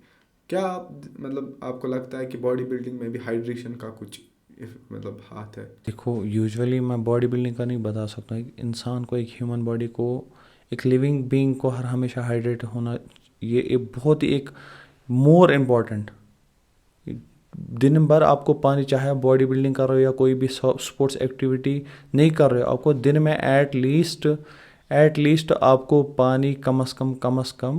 [SPEAKER 1] کیا مطلب آپ کو لگتا ہے کہ باڈی بلڈنگ میں بھی ہائیڈریشن کا کچھ مطلب ہاتھ ہے؟
[SPEAKER 2] دیکھو یوزولی میں باڈی بلڈنگ کا نہیں بتا سکتا, انسان کو, ایک ہیومن باڈی کو, ایک لیونگ بینگ کو ہمیشہ ہائیڈریٹ ہونا, یہ بہت ہی ایک مور امپورٹنٹ دن بھر آپ کو پانی, چاہے آپ باڈی بلڈنگ کر رہے ہو یا کوئی بھی اسپورٹس ایکٹیویٹی نہیں کر رہے ہو, آپ کو دن میں ایٹ لیسٹ آپ کو پانی کم از کم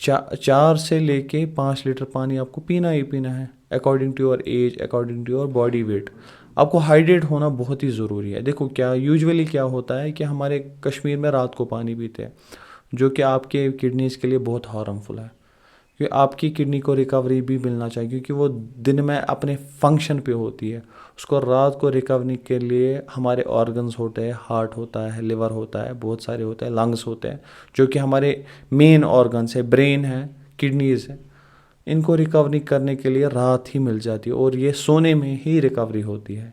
[SPEAKER 2] 4 سے لے کے 5 لیٹر پانی آپ کو پینا ہی پینا ہے, according to your age, according to your body weight. آپ کو ہائیڈریٹ ہونا بہت ہی ضروری ہے. دیکھو یوزولی کیا ہوتا ہے کہ ہمارے کشمیر میں رات کو پانی پیتے ہیں, جو کہ آپ کے کڈنیز کے لیے بہت ہارمفل ہے, کیونکہ آپ کی کڈنی کو ریکوری بھی ملنا چاہیے, کیونکہ وہ دن میں اپنے فنکشن پہ ہوتی ہے. اس کو رات کو ریکوری کے لیے ہمارے آرگنز ہوتے ہیں, ہارٹ ہوتا ہے, لیور ہوتا ہے, بہت سارے ہوتے ہیں, لنگس ہوتے ہیں, جو کہ ہمارے مین آرگنس ہے, برین ہے, کڈنیز ہے. ان کو ریکوری کرنے کے لیے رات ہی مل جاتی ہے, اور یہ سونے میں ہی ریکوری ہوتی ہے,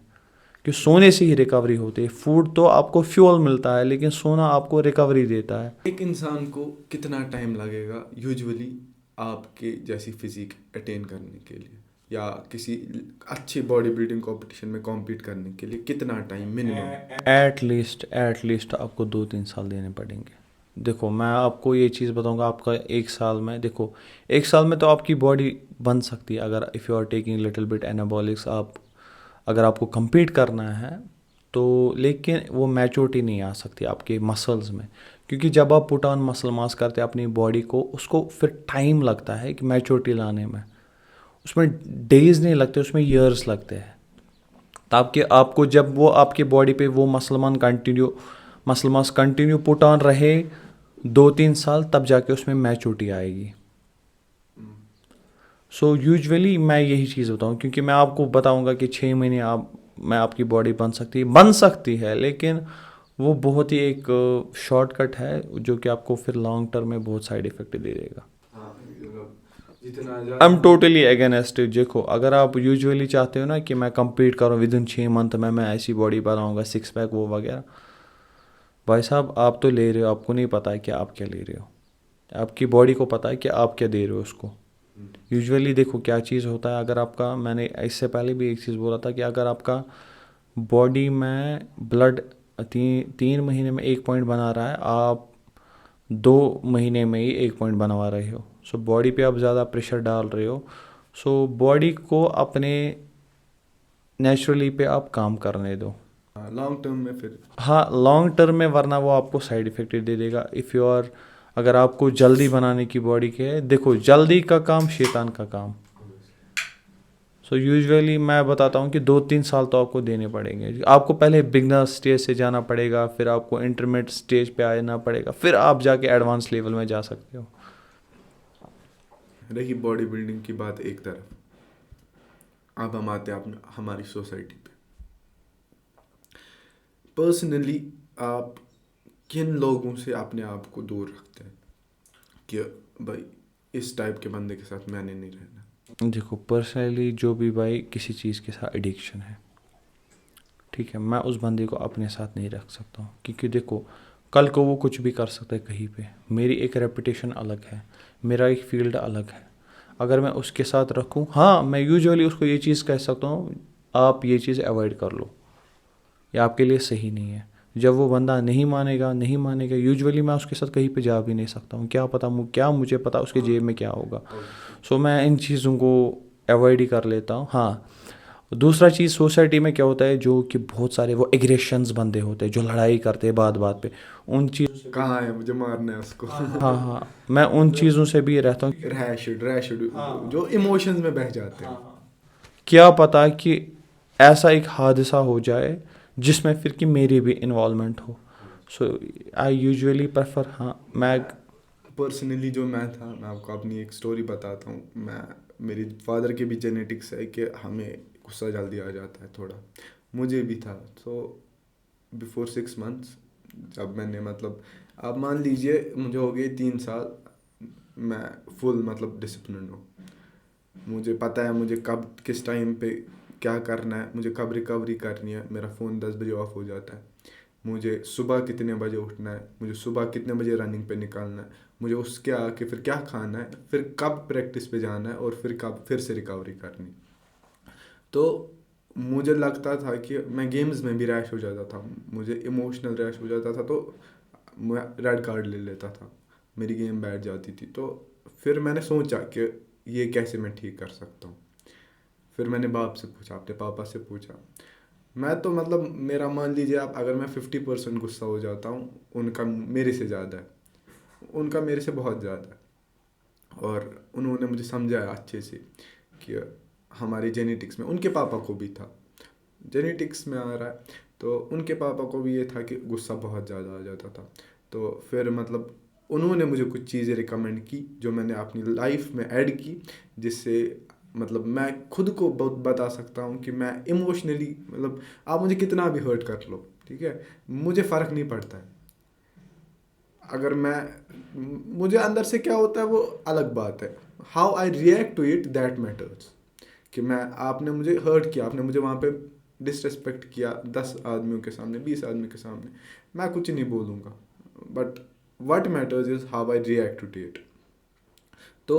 [SPEAKER 2] کہ سونے سے ہی ریکوری ہوتی ہے. فوڈ تو آپ کو فیول ملتا ہے, لیکن سونا آپ کو ریکوری دیتا ہے.
[SPEAKER 1] ایک انسان کو کتنا ٹائم لگے گا یوزولی آپ کے جیسی فزیک اٹین کرنے کے لیے, یا کسی اچھی باڈی بلڈنگ کمپٹیشن میں کمپیٹ کرنے کے لیے کتنا ٹائم منیمم؟
[SPEAKER 2] ایٹ لیسٹ آپ کو 2-3 سال دینے پڑیں گے. دیکھو میں آپ کو یہ چیز بتاؤں گا, آپ کا 1 سال میں, دیکھو 1 سال میں تو آپ کی باڈی بن سکتی ہے, اگر if you are taking little bit anabolics, اگر آپ کو کمپیٹ کرنا ہے تو, لیکن وہ میچورٹی نہیں آ سکتی آپ کے مسلز میں, کیونکہ جب آپ پٹ آن مسل ماس کرتے ہیں اپنی باڈی کو, اس کو پھر ٹائم لگتا ہے کہ میچورٹی لانے میں, اس میں ڈیز نہیں لگتے, اس میں ایئرس لگتے ہیں. تاکہ آپ کو جب وہ آپ کی باڈی پہ وہ مسل ماس کنٹینیو پٹ آن رہے 2-3 سال, تب جا کے اس میں میچورٹی آئے گی. سو یوزولی میں یہی چیز بتاؤں, کیونکہ میں آپ کو بتاؤں گا کہ 6 مہینے میں آپ کی باڈی بن سکتی ہے, لیکن وہ بہت ہی ایک شارٹ کٹ ہے, جو کہ آپ کو پھر لانگ ٹرم میں بہت سائڈ افیکٹ دے دے گا. I am totally against. دیکھو اگر آپ یوزولی چاہتے ہو نا کہ میں کمپیٹ کروں ودن 6 منتھ میں ایسی باڈی بناؤں گا, 6 پیک وہ وغیرہ, بھائی صاحب آپ تو لے رہے ہو, آپ کو نہیں پتہ ہے کہ آپ کیا لے رہے ہو, آپ کی باڈی کو پتہ ہے کہ آپ کیا دے رہے ہو اس کو. یوزولی دیکھو کیا چیز ہوتا ہے, اگر آپ کا, میں نے اس سے پہلے بھی ایک چیز بولا تھا کہ اگر آپ کا باڈی میں بلڈ 3 مہینے میں 1 پوائنٹ بنا رہا ہے, آپ 2 مہینے میں ہی 1 پوائنٹ بنوا رہے ہو. سو باڈی پہ آپ زیادہ پریشر ڈال رہے ہو. سو باڈی کو اپنے نیچرلی پہ آپ کام کرنے دو
[SPEAKER 1] لانگ ٹرم میں پھر.
[SPEAKER 2] ہاں لانگ ٹرم میں, ورنہ وہ آپ کو سائڈ افیکٹ دے دے گا. اف یو آر, اگر آپ کو جلدی بنانے کی باڈی کے, دیکھو جلدی کا کام شیطان کا کام. سو یوزولی میں بتاتا ہوں کہ 2-3 سال تو آپ کو دینے پڑیں گے. آپ کو پہلے بگنر اسٹیج سے جانا پڑے گا, پھر آپ کو انٹرمیڈیٹ اسٹیج پہ آنا پڑے گا, پھر آپ جا کے ایڈوانس لیول میں جا سکتے ہو.
[SPEAKER 1] رہی باڈی بلڈنگ کی بات ایک طرف, اب ہم آتے ہیں ہماری سوسائٹی پہ. پرسنلی آپ کن لوگوں سے اپنے آپ کو دور رکھتے ہیں کہ بھائی اس ٹائپ کے بندے کے ساتھ میں نے نہیں رہنا؟
[SPEAKER 2] دیکھو پرسنلی جو بھی بھائی کسی چیز کے ساتھ ایڈکشن ہے, ٹھیک ہے, میں اس بندے کو اپنے ساتھ نہیں رکھ سکتا ہوں, کیونکہ دیکھو کل کو وہ کچھ بھی کر سکتا ہے کہیں پہ. میری ایک ریپوٹیشن الگ ہے, میرا ایک فیلڈ الگ ہے. اگر میں اس کے ساتھ رکھوں, ہاں میں یوزولی اس کو یہ چیز کہہ سکتا ہوں, آپ یہ چیز اوائڈ کر لو, یہ آپ کے لیے صحیح نہیں ہے. جب وہ بندہ نہیں مانے گا, یوزولی میں اس کے ساتھ کہیں پہ جا بھی نہیں سکتا ہوں. کیا مجھے پتا اس کے جیب میں کیا ہوگا. سو میں ان چیزوں کو اوائڈ ہی کر لیتا ہوں. ہاں دوسرا چیز, سوسائٹی میں کیا ہوتا ہے, جو کہ بہت سارے وہ ایگریشنز بندے ہوتے ہیں جو لڑائی کرتے ہیں بات پہ, ان چیزوں
[SPEAKER 1] کہاں ہے مجھے مارنا ہے اس کو.
[SPEAKER 2] ہاں میں ان چیزوں سے بھی رہتا ہوں.
[SPEAKER 1] ریش جو ایموشنز میں بہہ جاتے ہیں.
[SPEAKER 2] کیا پتا کہ ایسا ایک حادثہ ہو جائے جس میں پھر کہ میری بھی انوالومنٹ ہو. سو آئی یوزولی پریفر, ہاں میں
[SPEAKER 1] پرسنلی جو میں تھا, میں آپ کو اپنی ایک سٹوری بتاتا ہوں. میری فادر کے بھی جینیٹکس ہے کہ ہمیں غصہ جلدی آ جاتا ہے تھوڑا, مجھے بھی تھا. سو بیفور 6 months جب میں نے آپ مان لیجیے مجھے ہو گئے 3 سال, میں فل ڈسپلنڈ ہوں. مجھے پتہ ہے مجھے کب کس ٹائم پہ کیا کرنا ہے, مجھے کب ریکوری کرنی ہے. میرا فون 10 بجے آف ہو جاتا ہے. مجھے صبح کتنے بجے اٹھنا ہے, مجھے صبح کتنے بجے رننگ پہ نکالنا ہے, مجھے اس کے آ کے پھر کیا کھانا ہے, پھر کب پریکٹس پہ جانا ہے, اور پھر کب پھر سے ریکوری کرنی. تو مجھے لگتا تھا کہ میں گیمز میں بھی ریش ہو جاتا تھا, مجھے ایموشنل ریش ہو جاتا تھا, تو میں ریڈ کارڈ لے لیتا تھا, میری گیم بیٹھ جاتی تھی. تو پھر میں نے سوچا کہ یہ کیسے میں ٹھیک کر سکتا ہوں. پھر میں نے باپ سے پوچھا, اپنے پاپا سے پوچھا. میں تو مطلب میرا مان لیجیے آپ, اگر میں 50% غصہ ہو جاتا ہوں, ان کا میرے سے زیادہ ہے, ان کا میرے سے بہت زیادہ ہے. اور انہوں نے مجھے سمجھایا اچھے سے کہ ہماری جینیٹکس میں, ان کے پاپا کو بھی تھا, جینیٹکس میں آ رہا ہے, تو ان کے پاپا کو بھی یہ تھا کہ غصہ بہت زیادہ آ جاتا تھا. تو پھر مطلب انہوں نے مجھے کچھ چیزیں ریکمینڈ کی جو میں نے اپنی لائف میں ایڈ کی, جس سے مطلب میں خود کو بہت بتا سکتا ہوں کہ میں ایموشنلی, مطلب آپ مجھے کتنا بھی ہرٹ کر لو, ٹھیک ہے, مجھے فرق نہیں پڑتا ہے. اگر مجھے اندر سے کیا ہوتا ہے وہ الگ بات ہے, how I react to it that matters. کہ آپ نے مجھے ہرٹ کیا, آپ نے مجھے وہاں پہ ڈسریسپیکٹ کیا 10 آدمیوں کے سامنے, 20 آدمیوں کے سامنے, میں کچھ نہیں بولوں گا, but what matters is how I react to it. تو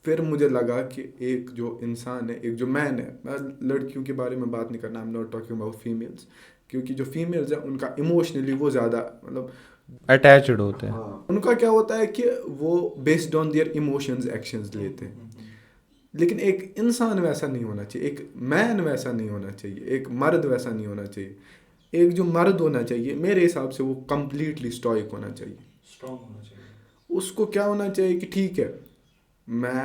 [SPEAKER 1] پھر مجھے لگا کہ ایک جو انسان ہے, ایک جو مین ہے, میں لڑکیوں کے بارے میں بات نہیں کرنا, I am not talking about females, کیونکہ جو فیمیلز ہیں ان کا ایموشنلی وہ زیادہ مطلب
[SPEAKER 2] اٹیچڈ ہوتے ہیں.
[SPEAKER 1] ہاں, ان کا کیا ہوتا ہے کہ وہ based on their emotions actions لیتے ہیں. لیکن ایک انسان ویسا نہیں ہونا چاہیے, ایک مین ویسا نہیں ہونا چاہیے, ایک مرد ویسا نہیں ہونا چاہیے. ایک جو مرد ہونا چاہیے میرے حساب سے وہ کمپلیٹلی اسٹوئک ہونا چاہیے, اسٹرانگ ہونا چاہیے. اس کو کیا ہونا چاہیے کہ ٹھیک ہے, میں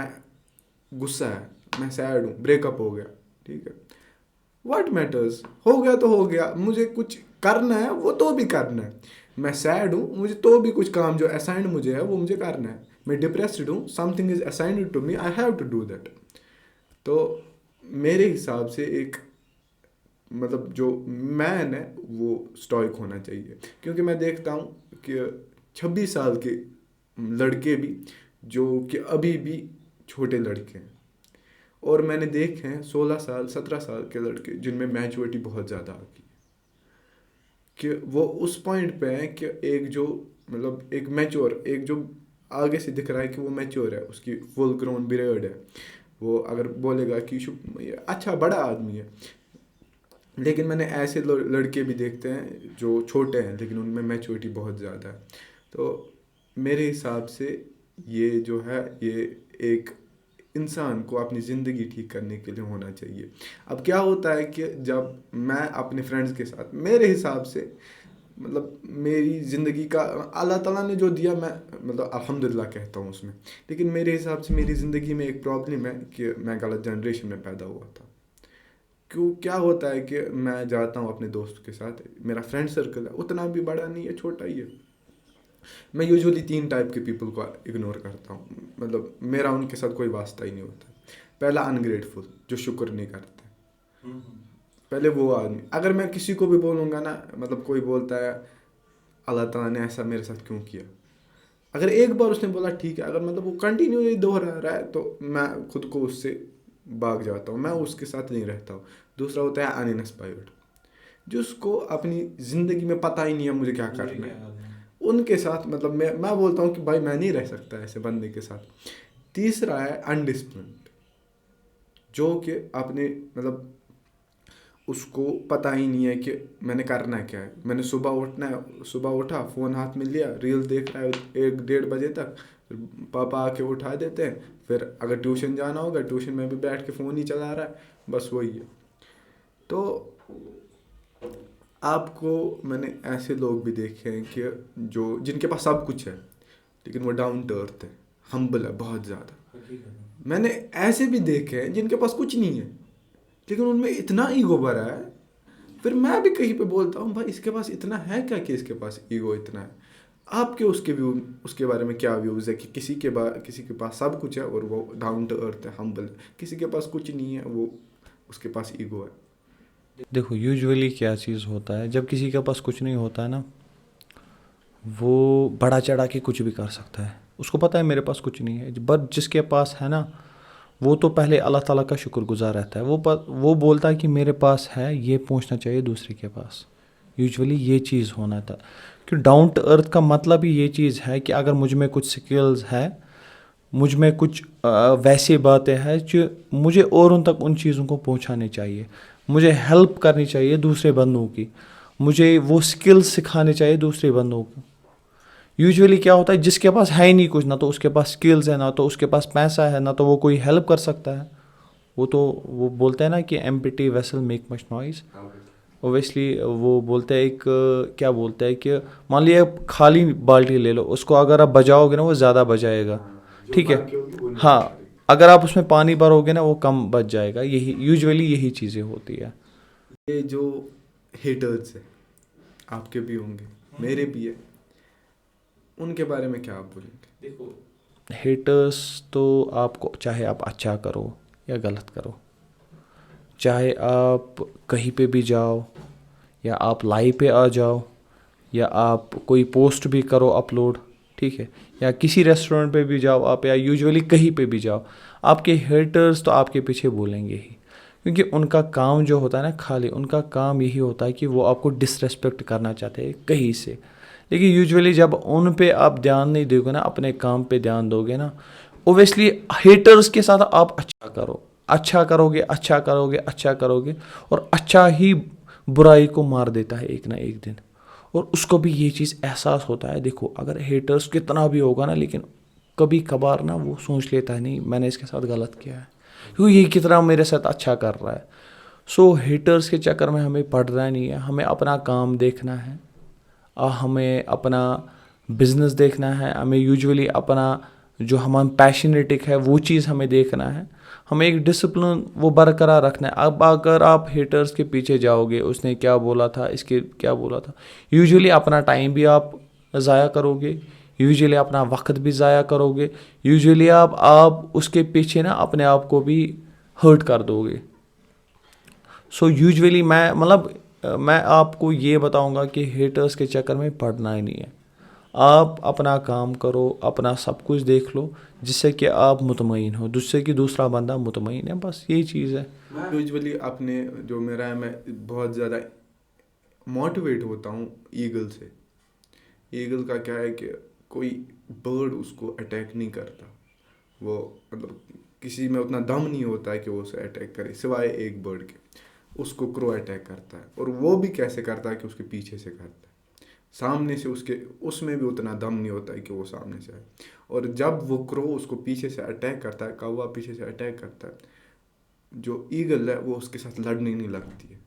[SPEAKER 1] غصہ ہے, میں سیڈ ہوں, بریک اپ ہو گیا, ٹھیک ہے, واٹ میٹرز, ہو گیا تو ہو گیا, مجھے کچھ کرنا ہے وہ تو بھی کرنا ہے. میں سیڈ ہوں, مجھے تو بھی کچھ کام جو اسائنڈ مجھے ہے وہ مجھے کرنا ہے. میں ڈپریسڈ ہوں, something is assigned to me, I have to do that. تو میرے حساب سے ایک مطلب جو مین ہے وہ اسٹوئک ہونا چاہیے, کیونکہ میں دیکھتا ہوں کہ 26 سال کے لڑکے بھی جو کہ ابھی بھی چھوٹے لڑکے ہیں, اور میں نے دیکھے ہیں 16 سال 17 سال کے لڑکے جن میں میچورٹی بہت زیادہ آ گئی, کہ وہ اس پوائنٹ پہ ہیں کہ ایک جو مطلب ایک میچور, ایک جو آگے سے دکھ رہا ہے کہ وہ میچور ہے, اس کی فل گرون بیئرڈ ہے, وہ اگر بولے گا کہ اچھا بڑا آدمی ہے. لیکن میں نے ایسے لڑکے بھی دیکھتے ہیں جو چھوٹے ہیں لیکن ان میں میچورٹی بہت زیادہ ہے. تو میرے حساب سے یہ جو ہے یہ ایک انسان کو اپنی زندگی ٹھیک کرنے کے لیے ہونا چاہیے. اب کیا ہوتا ہے کہ جب میں اپنے فرینڈس کے ساتھ, میرے حساب سے مطلب میری زندگی کا اللہ تعالیٰ نے جو دیا میں مطلب الحمدللہ کہتا ہوں اس میں, لیکن میرے حساب سے میری زندگی میں ایک پرابلم ہے کہ میں غلط جنریشن میں پیدا ہوا تھا. کیا ہوتا ہے کہ میں جاتا ہوں اپنے دوست کے ساتھ, میرا فرینڈ سرکل ہے اتنا بھی بڑا نہیں ہے, چھوٹا ہی ہے. میں یوزولی 3 ٹائپ کے پیپل کو اگنور کرتا ہوں, مطلب میرا ان کے ساتھ کوئی واسطہ ہی نہیں ہوتا. پہلا انگریٹفل, جو شکر نہیں کرتے, پہلے وہ آدمی. اگر میں کسی کو بھی بولوں گا نا, مطلب کوئی بولتا ہے اللہ تعالیٰ نے ایسا میرے ساتھ کیوں کیا, اگر ایک بار اس نے بولا ٹھیک ہے, اگر مطلب وہ کنٹینیو یہ دوہرا رہا ہے تو میں خود کو اس سے بھاگ جاتا ہوں, میں اس کے ساتھ نہیں رہتا ہوں. دوسرا ہوتا ہے انانسپائرڈ, جس کو اپنی زندگی میں پتہ ہی نہیں ہے مجھے کیا کرنا ہے, ان کے ساتھ مطلب میں بولتا ہوں کہ بھائی میں نہیں رہ سکتا ایسے بندے کے ساتھ. تیسرا ہے انڈسپلنڈ, جو کہ اپنے مطلب اس کو پتہ ہی نہیں ہے کہ میں نے کرنا کیا ہے. میں نے صبح اٹھا, فون ہاتھ میں لیا, ریل دیکھ رہا ہے 1-1:30 بجے تک, پاپا آ کے اٹھا دیتے ہیں. پھر اگر ٹیوشن جانا ہوگا, ٹیوشن میں بھی بیٹھ کے فون ہی چلا رہا ہے, بس وہی ہے. تو آپ کو میں نے ایسے لوگ بھی دیکھے ہیں کہ جن کے پاس سب کچھ ہے لیکن وہ ڈاؤن ٹو ارتھ ہے, ہمبل ہے بہت زیادہ. میں نے ایسے بھی دیکھے ہیں جن کے پاس کچھ نہیں ہے لیکن ان میں اتنا ایگو بھرا ہے. پھر میں بھی کہیں پہ بولتا ہوں بھائی اس کے پاس اتنا ہے کیا کہ اس کے پاس ایگو اتنا ہے. آپ کے اس کے بارے میں کیا ویوز ہے کہ کسی کے پاس سب کچھ ہے اور وہ ڈاؤن ٹو ارتھ ہے, ہمبل ہے, کسی کے پاس کچھ نہیں ہے وہ اس کے پاس ایگو ہے.
[SPEAKER 2] دیکھو یوزولی کیا چیز ہوتا ہے, جب کسی کے پاس کچھ نہیں ہوتا ہے نا, وہ بڑا چڑھا کے کچھ بھی کر سکتا ہے. اس کو پتہ ہے میرے پاس کچھ نہیں ہے, بٹ جس کے پاس ہے نا وہ تو پہلے اللہ تعالیٰ کا شکر گزار رہتا ہے. وہ بولتا ہے کہ میرے پاس ہے, یہ پہنچنا چاہیے دوسرے کے پاس. یوزولی یہ چیز ہونا تھا, کہ ڈاؤن ٹو ارتھ کا مطلب ہی یہ چیز ہے کہ اگر مجھ میں کچھ سکلز ہے, مجھ میں کچھ ویسی باتیں ہیں جو مجھے اوروں تک ان چیزوں کو پہنچانے چاہیے, مجھے ہیلپ کرنی چاہیے دوسرے بندوں کی, مجھے وہ سکلز سکھانے چاہیے دوسرے بندوں کو. یوزولی کیا ہوتا ہے جس کے پاس ہے ہی نہیں کچھ, نہ تو اس کے پاس سکلز ہے, نہ تو اس کے پاس پیسہ ہے, نہ تو وہ کوئی ہیلپ کر سکتا ہے, وہ بولتے ہیں نا کہ empty vessel make much noise. Obviously وہ بولتے ہیں ایک کیا بولتے ہیں کہ مان لیے خالی بالٹی لے لو, اس کو اگر آپ بجاؤ گے نا وہ زیادہ بجائے گا, ٹھیک ہے. ہاں, اگر آپ اس میں پانی بھرو گے نا وہ کم بچ جائے گا. یوزولی یہی چیزیں ہوتی ہے.
[SPEAKER 1] یہ جو ہیٹرز ہیں آپ کے بھی ہوں گے, میرے بھی ہے, ان کے بارے میں کیا آپ بولیں گے؟
[SPEAKER 2] دیکھو, ہیٹرس تو آپ کو چاہے آپ اچھا کرو یا غلط کرو, چاہے آپ کہیں پہ بھی جاؤ یا آپ لائیو پہ آ جاؤ یا آپ کوئی پوسٹ بھی کرو اپلوڈ, ٹھیک ہے, یا کسی ریسٹورنٹ پہ بھی جاؤ آپ, یا یوزولی کہیں پہ بھی جاؤ, آپ کے ہیٹرز تو آپ کے پیچھے بولیں گے ہی, کیونکہ ان کا کام جو ہوتا ہے نا, خالی ان کا کام یہی ہوتا ہے کہ وہ آپ کو ڈس ریسپیکٹ کرنا چاہتے ہیں کہیں سے. لیکن یوزولی جب ان پہ آپ دھیان نہیں دو گے نا, اپنے کام پہ دھیان دو گے نا, اوبیسلی ہیٹرز کے ساتھ آپ اچھا کرو گے اور اچھا ہی برائی کو مار دیتا ہے ایک نہ ایک دن, اور اس کو بھی یہ چیز احساس ہوتا ہے. دیکھو, اگر ہیٹرز کتنا بھی ہوگا نا, لیکن کبھی کبھار نا وہ سوچ لیتا ہے نہیں میں نے اس کے ساتھ غلط کیا ہے, کیونکہ یہ کتنا میرے ساتھ اچھا کر رہا ہے. سو ہیٹرز کے چکر میں ہمیں پڑنا نہیں ہے, ہمیں اپنا کام دیکھنا ہے, ہمیں اپنا بزنس دیکھنا ہے, ہمیں یوزولی اپنا جو ہمارا پیشنیٹک ہے وہ چیز ہمیں دیکھنا ہے, ہمیں ایک ڈسپلن وہ برقرار رکھنا ہے. اب اگر آپ ہیٹرز کے پیچھے جاؤ گے, اس نے کیا بولا تھا, اس کے کیا بولا تھا, یوزولی اپنا ٹائم بھی آپ ضائع کرو گے, یوزولی اپنا وقت بھی ضائع کرو گے, یوزولی آپ اس کے پیچھے نا اپنے آپ کو بھی ہرٹ کر دو گے. سو یوزولی میں آپ کو یہ بتاؤں گا کہ ہیٹرز کے چکر میں پڑنا ہی نہیں ہے. آپ اپنا کام کرو, اپنا سب کچھ دیکھ لو, جس سے کہ آپ مطمئن ہو, جس سے کہ دوسرا بندہ مطمئن ہے, بس یہی چیز ہے.
[SPEAKER 1] یوزولی اپنے جو میرا ہے, میں بہت زیادہ موٹیویٹ ہوتا ہوں ایگل سے. ایگل کا کیا ہے کہ کوئی برڈ اس کو اٹیک نہیں کرتا, وہ مطلب کسی میں اتنا دم نہیں ہوتا ہے کہ وہ اسے اٹیک کرے, سوائے ایک برڈ کے. اس کو کرو اٹیک کرتا ہے, اور وہ بھی کیسے کرتا ہے کہ اس کے پیچھے سے کرتا ہے, سامنے سے اس میں بھی اتنا دم نہیں ہوتا ہے کہ وہ سامنے سے آئے. اور جب وہ کرو اس کو پیچھے سے اٹیک کرتا ہے, کوا پیچھے سے اٹیک کرتا ہے, جو ایگل ہے وہ اس کے ساتھ لڑنے نہیں لگتی ہے.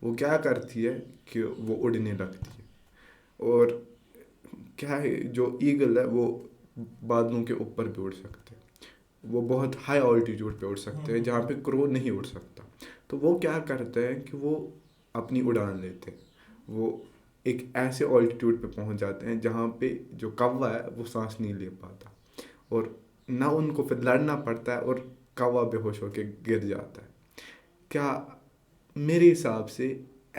[SPEAKER 1] وہ کیا کرتی ہے کہ وہ اڑنے لگتی ہے. اور کیا ہے, جو ایگل ہے وہ بادلوں کے اوپر بھی اڑ سکتے ہیں, وہ بہت ہائی آلٹیٹیوڈ پہ اڑ سکتے ہیں جہاں پہ کرو نہیں اڑ سکتا. تو وہ کیا کرتے ہیں کہ وہ اپنی اڑان لیتے ہیں, وہ ایک ایسے آلٹیٹیوڈ پہ پہنچ جاتے ہیں جہاں پہ جو کوا ہے وہ سانس نہیں لے پاتا, اور نہ ان کو پھر لڑنا پڑتا ہے, اور کوا بے ہوش ہو کے گر جاتا ہے. کیا میرے حساب سے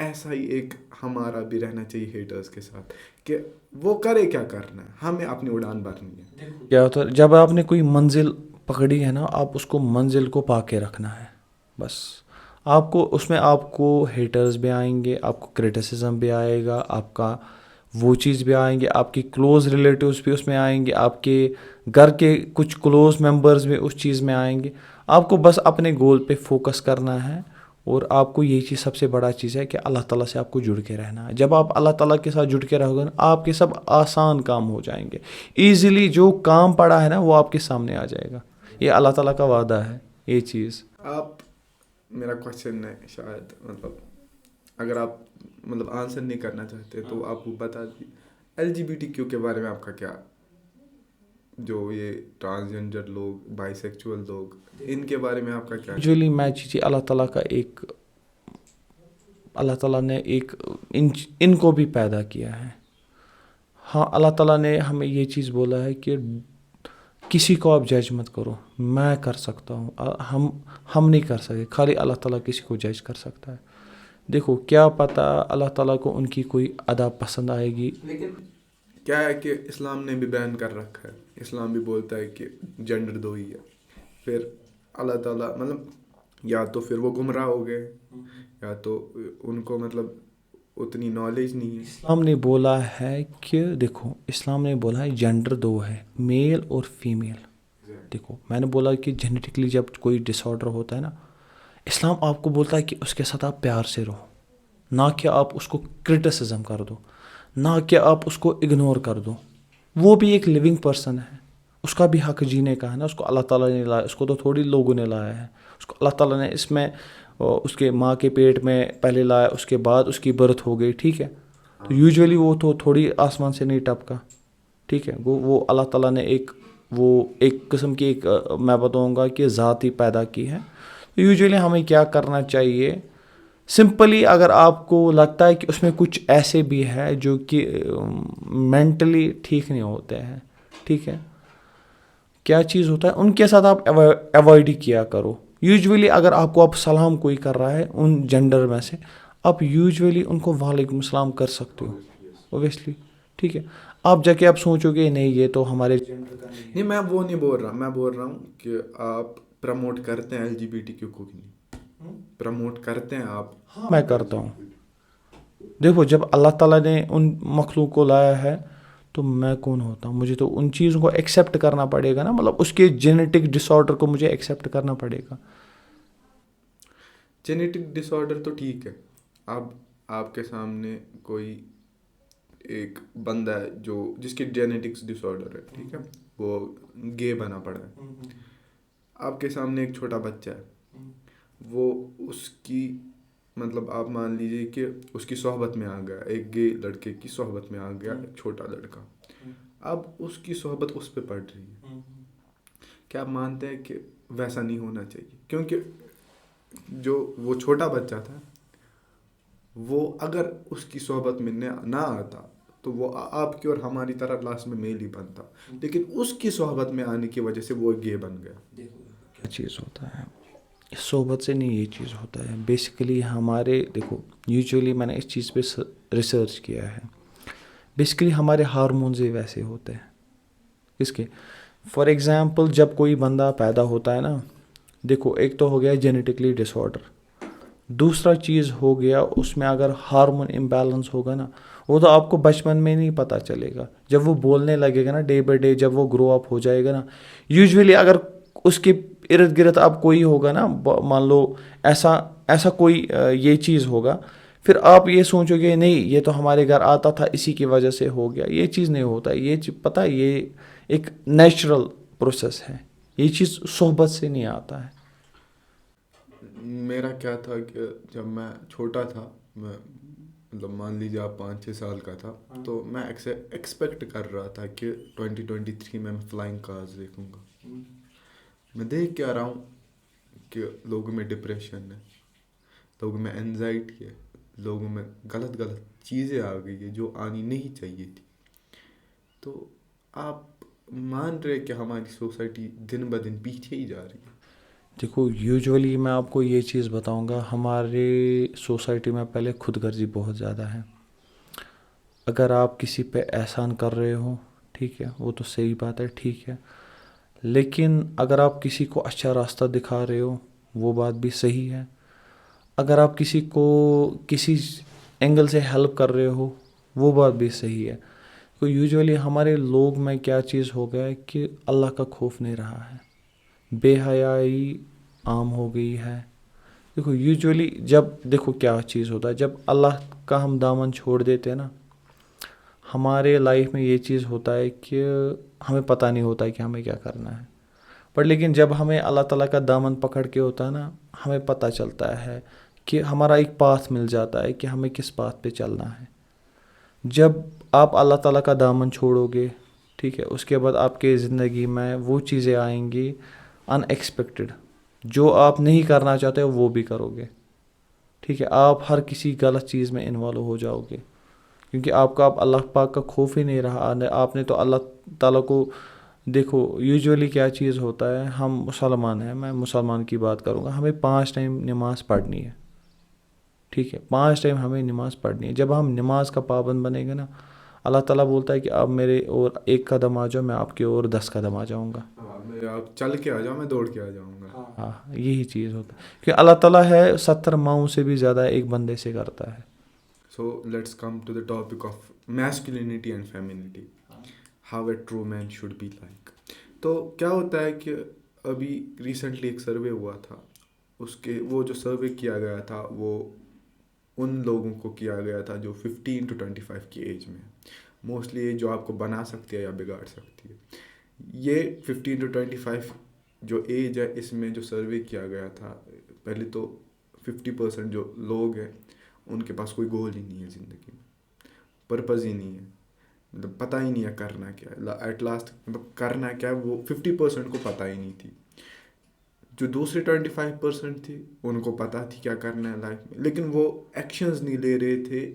[SPEAKER 1] ایسا ہی ایک ہمارا بھی رہنا چاہیے ہیٹرز کے ساتھ, کہ وہ کرے کیا کرنا ہے, ہمیں اپنی اڑان بھرنی ہے.
[SPEAKER 2] کیا ہوتا ہے جب آپ نے کوئی منزل پکڑی ہے نا, آپ اس کو منزل کو پا کے رکھنا ہے بس. آپ کو اس میں آپ کو ہیٹرز بھی آئیں گے, آپ کو کرٹیسزم بھی آئے گا, آپ کا وہ چیز بھی آئیں گے, آپ کی کلوز ریلیٹیوز بھی اس میں آئیں گے, آپ کے گھر کے کچھ کلوز ممبرز بھی اس چیز میں آئیں گے. آپ کو بس اپنے گول پہ فوکس کرنا ہے, اور آپ کو یہ چیز سب سے بڑا چیز ہے کہ اللہ تعالیٰ سے آپ کو جڑ کے رہنا ہے. جب آپ اللہ تعالیٰ کے ساتھ جڑ کے رہو گے نا, آپ کے سب آسان کام ہو جائیں گے. ایزیلی جو کام پڑا ہے نا وہ آپ کے سامنے آ جائے گا. یہ اللہ تعالیٰ کا وعدہ ہے یہ چیز.
[SPEAKER 1] آپ میرا کوشچن ہے شاید, مطلب اگر آپ آنسر نہیں کرنا چاہتے تو آپ کو بتا دیجیے, LGBTQ کے بارے میں آپ کا کیا, جو یہ ٹرانسجنڈر لوگ, بائی سیکچول لوگ, ان کے بارے میں آپ کا کیا؟
[SPEAKER 2] ایکچولی میں چیزیں اللہ تعالیٰ نے ایک ان کو بھی پیدا کیا ہے. ہاں, اللہ تعالیٰ نے ہمیں یہ چیز بولا ہے کہ کسی کو آپ جج مت کرو, میں کر سکتا ہوں, ہم نہیں کر سکتے, خالی اللہ تعالیٰ کسی کو جج کر سکتا ہے. دیکھو کیا پتہ اللہ تعالیٰ کو ان کی کوئی ادا پسند آئے گی.
[SPEAKER 1] لیکن کیا ہے کہ اسلام نے بھی بیان کر رکھا ہے, اسلام بھی بولتا ہے کہ جینڈر دو ہی ہے. پھر اللہ تعالیٰ یا تو پھر وہ گمراہ ہو گئے, یا تو ان کو اتنی نالج نہیں ہے.
[SPEAKER 2] اسلام نے بولا ہے کہ دیکھو, اسلام نے بولا ہے جینڈر دو ہے, میل اور فیمیل. دیکھو میں نے بولا کہ جینیٹکلی جب کوئی ڈس آرڈر ہوتا ہے نا, اسلام آپ کو بولتا ہے کہ اس کے ساتھ آپ پیار سے رہو, نہ کہ آپ اس کو کرٹیسزم کر دو, نہ کہ آپ اس کو اگنور کر دو. وہ بھی ایک لیونگ پرسن ہے, اس کا بھی حق جینے کا ہے نا. اس کو اللہ تعالیٰ نے لایا, اس کو تو تھوڑی لوگوں نے لایا ہے, اس کو اللہ تعالیٰ نے اس میں اس کے ماں کے پیٹ میں پہلے لایا, اس کے بعد اس کی برتھ ہو گئی, ٹھیک ہے. تو یوجولی وہ تو تھوڑی آسمان سے نہیں ٹپکا, ٹھیک ہے. وہ اللہ تعالیٰ نے ایک قسم کی میں بتاؤں گا کہ ذات ہی پیدا کی ہے. تو یوجولی ہمیں کیا کرنا چاہیے, سمپلی اگر آپ کو لگتا ہے کہ اس میں کچھ ایسے بھی ہے جو کہ مینٹلی ٹھیک نہیں ہوتے ہیں, ٹھیک ہے, کیا چیز ہوتا ہے, ان کے ساتھ آپ ایوائڈ ہی کیا کرو. یوجولی اگر آپ کو سلام کوئی کر رہا ہے ان جینڈر میں سے, آپ یوجولی ان کو وعلیکم السلام کر سکتے ہو اوبیسلی, ٹھیک ہے. آپ جا کے آپ سوچو گے نہیں یہ تو ہمارے
[SPEAKER 1] نہیں, میں وہ نہیں بول رہا, میں بول رہا ہوں کہ آپ پروموٹ کرتے ہیں LGBTQ کو کہ نہیں پروموٹ کرتے ہیں آپ.
[SPEAKER 2] میں کرتا ہوں. دیکھو جب اللہ تعالیٰ نے ان مخلوق کو لایا ہے تو میں کون ہوتا ہوں, مجھے تو ان چیزوں کو ایکسیپٹ کرنا پڑے گا نا, مطلب اس کے جینیٹک ڈس آرڈر کو مجھے ایکسیپٹ کرنا پڑے گا.
[SPEAKER 1] جینیٹک ڈس آرڈر تو ٹھیک ہے, اب آپ کے سامنے کوئی ایک بندہ ہے جس کی جینیٹکس ڈس آرڈر ہے, ٹھیک ہے, وہ گے بنا پڑا ہے. آپ کے سامنے ایک چھوٹا بچہ ہے, وہ اس کی مطلب آپ مان لیجیے کہ اس کی صحبت میں آ گیا, ایک گے لڑکے کی صحبت میں آ گیا ایک چھوٹا لڑکا. اب اس کی صحبت اس پہ پڑ رہی ہے, کیا آپ مانتے ہیں کہ ویسا نہیں ہونا چاہیے؟ کیونکہ جو وہ چھوٹا بچہ تھا وہ اگر اس کی صحبت میں نہ آتا تو وہ آپ کی اور ہماری طرح لاسٹ میں میل ہی بنتا, لیکن اس کی صحبت میں آنے کی وجہ سے وہ گے بن گیا.
[SPEAKER 2] کیا چیز ہوتا ہے, صحبت سے نہیں یہ چیز ہوتا ہے. بیسیکلی ہمارے دیکھو یوجولی میں نے اس چیز پہ ریسرچ کیا ہے, بیسیکلی ہمارے ہارمونز ہی ویسے ہوتے ہیں. اس کے فار ایگزامپل جب کوئی بندہ پیدا ہوتا ہے نا, دیکھو ایک تو ہو گیا جینیٹکلی ڈس آرڈر, دوسرا چیز ہو گیا اس میں اگر ہارمون امبیلنس ہوگا نا, وہ تو آپ کو بچپن میں نہیں پتہ چلے گا, جب وہ بولنے لگے گا نا ڈے بائی ڈے, جب وہ گرو اپ ہو جائے گا نا, یوجولی اگر اس کے ارد گرد اب کوئی ہوگا نا, مان لو ایسا کوئی یہ چیز ہوگا, پھر آپ یہ سوچو گے نہیں یہ تو ہمارے گھر آتا تھا اسی کی وجہ سے ہو گیا. یہ چیز نہیں ہوتا, یہ پتہ یہ ایک نیچرل پروسیس ہے, یہ چیز صحبت سے نہیں آتا ہے.
[SPEAKER 1] میرا کیا تھا کہ جب میں چھوٹا تھا, میں مطلب مان لیجیے آپ 5-6 سال کا تھا, تو میں ایکسپیکٹ کر رہا تھا کہ 2023 میں فلائنگ کارز دیکھوں گا. میں دیکھ کے آ رہا ہوں کہ لوگوں میں ڈپریشن ہے, لوگوں میں انزائٹی ہے, لوگوں میں غلط چیزیں آ گئی ہے جو آنی نہیں چاہیے تھی. تو آپ مان رہے کہ ہماری سوسائٹی دن بدن پیچھے ہی جا رہی ہے.
[SPEAKER 2] دیکھو یوجولی میں آپ کو یہ چیز بتاؤں گا, ہماری سوسائٹی میں پہلے خود غرضی بہت زیادہ ہے. اگر آپ کسی پہ احسان کر رہے ہو, ٹھیک ہے, وہ تو صحیح بات ہے, ٹھیک ہے, لیکن اگر آپ کسی کو اچھا راستہ دکھا رہے ہو وہ بات بھی صحیح ہے. اگر آپ کسی کو کسی اینگل سے ہیلپ کر رہے ہو وہ بات بھی صحیح ہے. تو یوجولی ہمارے لوگ میں کیا چیز ہو گیا ہے کہ اللہ کا خوف نہیں رہا ہے, بے حیائی عام ہو گئی ہے. دیکھو یوجولی جب دیکھو کیا چیز ہوتا ہے, جب اللہ کا ہم دامن چھوڑ دیتے ہیں نا, ہمارے لائف میں یہ چیز ہوتا ہے کہ ہمیں پتہ نہیں ہوتا ہے کہ ہمیں کیا کرنا ہے. پر لیکن جب ہمیں اللہ تعالیٰ کا دامن پکڑ کے ہوتا ہے نا, ہمیں پتہ چلتا ہے کہ ہمارا ایک پاتھ مل جاتا ہے کہ ہمیں کس پاتھ پہ چلنا ہے. جب آپ اللہ تعالیٰ کا دامن چھوڑو گے, ٹھیک ہے, اس کے بعد آپ کے زندگی میں وہ چیزیں آئیں گی ان ایکسپیکٹڈ, جو آپ نہیں کرنا چاہتے ہو وہ بھی کرو گے, ٹھیک ہے. آپ ہر کسی غلط چیز میں انوالو ہو جاؤ گے, کیونکہ آپ کا اللہ پاک کا خوف ہی نہیں رہا. آپ نے تو اللہ تعالیٰ کو دیکھو یوجولی کیا چیز ہوتا ہے, ہم مسلمان ہیں, میں مسلمان کی بات کروں گا, ہمیں 5 ٹائم نماز پڑھنی ہے, ٹھیک ہے, 5 ٹائم ہمیں نماز پڑھنی ہے. جب ہم نماز کا پابند بنے گا نا, اللہ تعالیٰ بولتا ہے کہ آپ میرے اور 1 قدم آ جاؤ, میں آپ کے اور 10 قدم آ جاؤں گا.
[SPEAKER 1] آپ چل کے آ جاؤ, میں دوڑ کے آ جاؤں گا.
[SPEAKER 2] ہاں, یہی چیز ہوتا ہے کہ اللہ تعالیٰ ہے 70 ماؤں سے بھی زیادہ ایک بندے سے کرتا ہے.
[SPEAKER 1] So let's come to the topic of masculinity and femininity. How a true man should be like. تو کیا ہوتا ہے کہ ابھی ریسنٹلی ایک سروے ہوا تھا, وہ جو سروے کیا گیا تھا وہ ان لوگوں کو کیا گیا تھا جو 15 to 25 کی ایج میں, موسٹلی جو آپ کو بنا سکتی ہے یا بگاڑ سکتی ہے. یہ 15 to 25 جو ایج ہے اس میں جو سروے کیا گیا تھا، پہلے تو 50% جو لوگ ہیں ان کے پاس کوئی گول ہی نہیں ہے زندگی میں، پرپز ہی نہیں ہے، مطلب پتہ ہی نہیں ہے کرنا کیا ہے ایٹ لاسٹ، مطلب کرنا کیا ہے وہ 50% کو پتہ ہی نہیں تھی. جو دوسرے 25% تھی ان کو پتہ تھی کیا کرنا ہے لائف میں، لیکن وہ ایکشنز نہیں لے رہے تھے.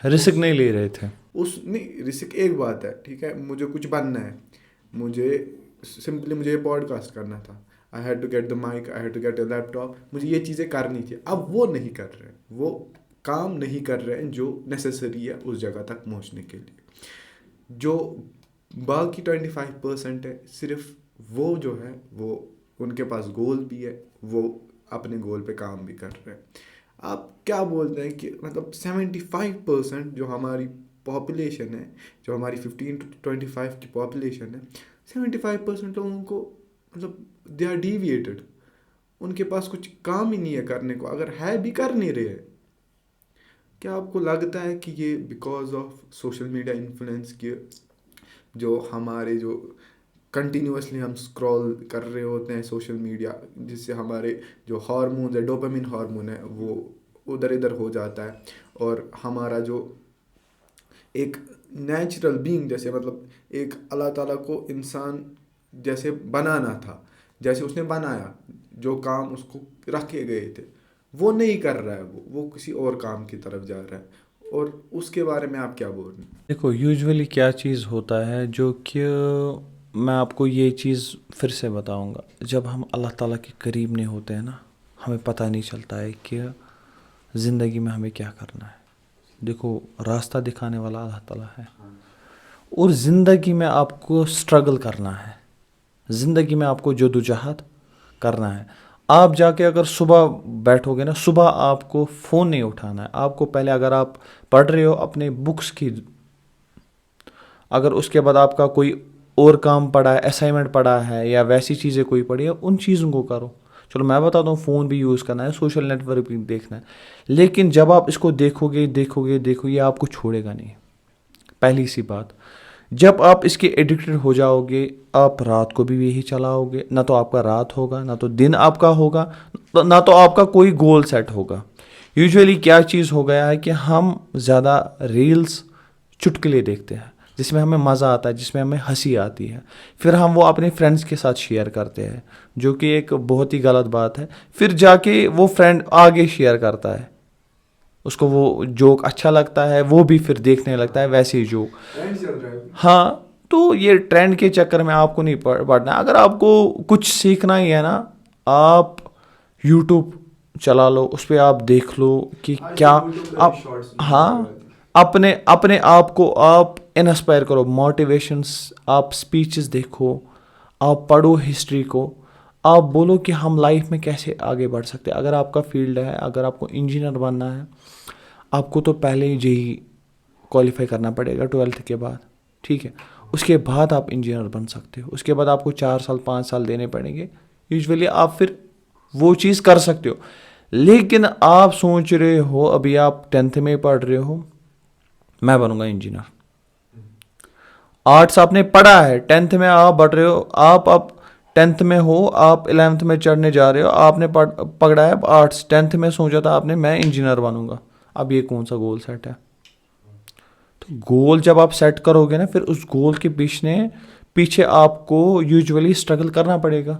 [SPEAKER 2] رسک نہیں لے رہے تھے.
[SPEAKER 1] نہیں، رسک ایک بات ہے، ٹھیک ہے، مجھے کچھ بننا ہے، مجھے سمپلی مجھے یہ پوڈ کاسٹ کرنا تھا، I had to get the mic, I had to get a laptop, مجھے یہ چیزیں کرنی تھی. اب وہ نہیں کر رہے ہیں، وہ کام نہیں کر رہے ہیں جو نیسیسری ہے اس جگہ تک پہنچنے کے لیے. جو باقی 25% ہے صرف وہ جو ہے وہ ان کے پاس گول بھی ہے، وہ اپنے گول پہ کام بھی کر رہے ہیں. آپ کیا بولتے ہیں کہ مطلب 75% جو ہماری پاپولیشن ہے، جو ہماری 15 to 25 کی پاپولیشن ہے، 75% لوگوں کو مطلب دے آر ڈیویٹڈ، ان کے پاس کچھ کام ہی نہیں ہے کرنے کو، اگر ہے بھی کر نہیں رہے. کیا آپ کو لگتا ہے کہ یہ because of social media influence کے جو ہمارے جو کنٹینیوسلی ہم اسکرول کر رہے ہوتے ہیں سوشل میڈیا، جس سے ہمارے جو ہارمونز ہے، ڈوپامین ہارمون ہے، وہ ادھر ادھر ہو جاتا ہے، اور ہمارا جو ایک نیچرل بینگ جیسے مطلب ایک اللہ تعالیٰ کو انسان جیسے بنانا تھا، جیسے اس نے بنایا، جو کام اس کو رکھے گئے تھے وہ نہیں کر رہا ہے، وہ کسی اور کام کی طرف جا رہا ہے. اور اس کے بارے میں آپ کیا بول رہے ہیں؟
[SPEAKER 2] دیکھو یوزولی کیا چیز ہوتا ہے، جو کہ میں آپ کو یہ چیز پھر سے بتاؤں گا، جب ہم اللہ تعالیٰ کے قریب نہیں ہوتے ہیں نا، ہمیں پتہ نہیں چلتا ہے کہ زندگی میں ہمیں کیا کرنا ہے. دیکھو راستہ دکھانے والا اللہ تعالیٰ ہے، اور زندگی میں آپ کو سٹرگل کرنا ہے، زندگی میں آپ کو جدوجہد کرنا ہے. آپ جا کے اگر صبح بیٹھو گے نا، صبح آپ کو فون نہیں اٹھانا ہے. آپ کو پہلے اگر آپ پڑھ رہے ہو اپنے بکس کی، اگر اس کے بعد آپ کا کوئی اور کام پڑا ہے، اسائنمنٹ پڑا ہے یا ویسی چیزیں کوئی پڑھی ہے، ان چیزوں کو کرو. چلو میں بتاتا ہوں، فون بھی یوز کرنا ہے، سوشل نیٹ ورک بھی دیکھنا ہے، لیکن جب آپ اس کو دیکھو گے یہ آپ کو چھوڑے گا نہیں. پہلی سی بات، جب آپ اس کے ایڈکٹڈ ہو جاؤ گے، آپ رات کو بھی یہی چلاؤ گے، نہ تو آپ کا رات ہوگا، نہ تو دن آپ کا ہوگا، نہ تو آپ کا کوئی گول سیٹ ہوگا. یوزولی کیا چیز ہو گیا ہے کہ ہم زیادہ ریلز چٹکلے دیکھتے ہیں، جس میں ہمیں مزہ آتا ہے، جس میں ہمیں ہنسی آتی ہے، پھر ہم وہ اپنے فرینڈس کے ساتھ شیئر کرتے ہیں، جو کہ ایک بہت ہی غلط بات ہے. پھر جا کے وہ فرینڈ آگے شیئر کرتا ہے، اس کو وہ جوک اچھا لگتا ہے، وہ بھی پھر دیکھنے لگتا ہے ویسے ہی جوک. ہاں، تو یہ ٹرینڈ کے چکر میں آپ کو نہیں پڑنا. اگر آپ کو کچھ سیکھنا ہی ہے نا، آپ یوٹیوب چلا لو، اس پہ آپ دیکھ لو کہ کیا آپ، ہاں، اپنے آپ کو آپ انسپائر کرو، موٹیویشنس، آپ اسپیچز دیکھو، آپ پڑھو ہسٹری کو، آپ بولو کہ ہم لائف میں کیسے آگے بڑھ سکتے ہیں. اگر آپ کا فیلڈ ہے، اگر آپ کو انجینئر بننا ہے، آپ کو تو پہلے ہی JEE کوالیفائی کرنا پڑے گا 12th کے بعد، ٹھیک ہے. اس کے بعد آپ انجینئر بن سکتے ہو، اس کے بعد آپ کو 4 سال 5 سال دینے پڑیں گے. یوزولی آپ پھر وہ چیز کر سکتے ہو. لیکن آپ سوچ رہے ہو، ابھی آپ 10th میں پڑھ رہے ہو، میں بنوں گا انجینئر. آرٹس آپ نے پڑھا ہے، 10th میں آپ بڑھ رہے ہو، آپ اب 10th میں ہو، آپ 11th میں چڑھنے جا رہے ہو، آپ نے پکڑا ہے آرٹس، 10th میں سوچا تھا آپ نے میں انجینئر بنوں گا. اب یہ کون سا گول سیٹ ہے؟ تو گول جب آپ سیٹ کرو گے نا، پھر اس گول کے پیچھے آپ کو یوزولی اسٹرگل کرنا پڑے گا.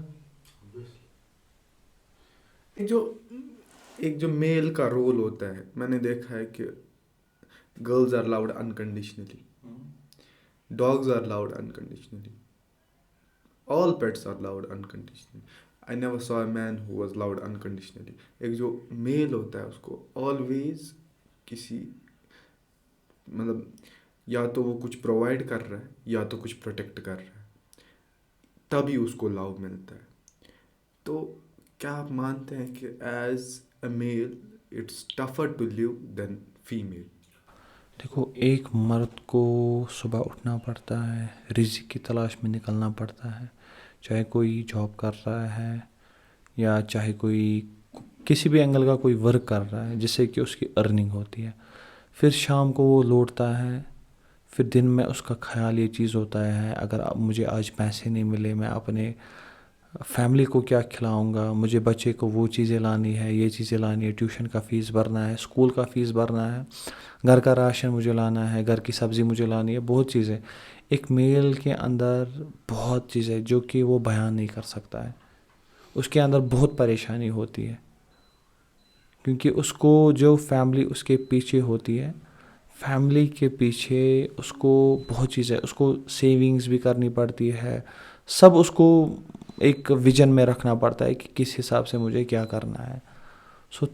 [SPEAKER 1] ایک جو میل کا رول ہوتا ہے، میں نے دیکھا ہے کہ girls are loved unconditionally, dogs are loved unconditionally, all pets are loved unconditionally. I never saw a man who was loved unconditionally. ایک جو میل ہوتا ہے اس کو آلویز کسی مطلب یا تو وہ کچھ پرووائڈ کر رہا ہے یا تو کچھ پروٹیکٹ کر رہا ہے، تبھی اس کو لو ملتا ہے. تو کیا آپ مانتے ہیں کہ as a male it's tougher to live than female?
[SPEAKER 2] دیکھو، ایک مرد کو صبح اٹھنا پڑتا ہے، رزق کی تلاش میں نکلنا پڑتا ہے، چاہے کوئی جاب کر رہا ہے یا چاہے کوئی کسی بھی اینگل کا کوئی ورک کر رہا ہے جس سے کہ اس کی ارننگ ہوتی ہے. پھر شام کو وہ لوٹتا ہے، پھر دن میں اس کا خیال یہ چیز ہوتا ہے، اگر مجھے آج پیسے نہیں ملے، میں اپنے فیملی کو کیا کھلاؤں گا، مجھے بچے کو وہ چیزیں لانی ہے، یہ چیزیں لانی ہے، ٹیوشن کا فیس بھرنا ہے، اسکول کا فیس بھرنا ہے، گھر کا راشن مجھے لانا ہے، گھر کی سبزی مجھے لانی ہے، بہت چیزیں. ایک میل کے اندر بہت چیزیں جو کہ وہ بیان نہیں کر سکتا ہے. اس کے اندر بہت پریشانی ہوتی ہے، کیونکہ اس کو جو فیملی اس کے پیچھے ہوتی ہے، فیملی کے پیچھے اس کو بہت چیزیں، اس کو سیونگز بھی کرنی پڑتی ہے، سب اس کو ایک ویژن میں رکھنا پڑتا ہے کہ کس حساب سے مجھے کیا کرنا ہے.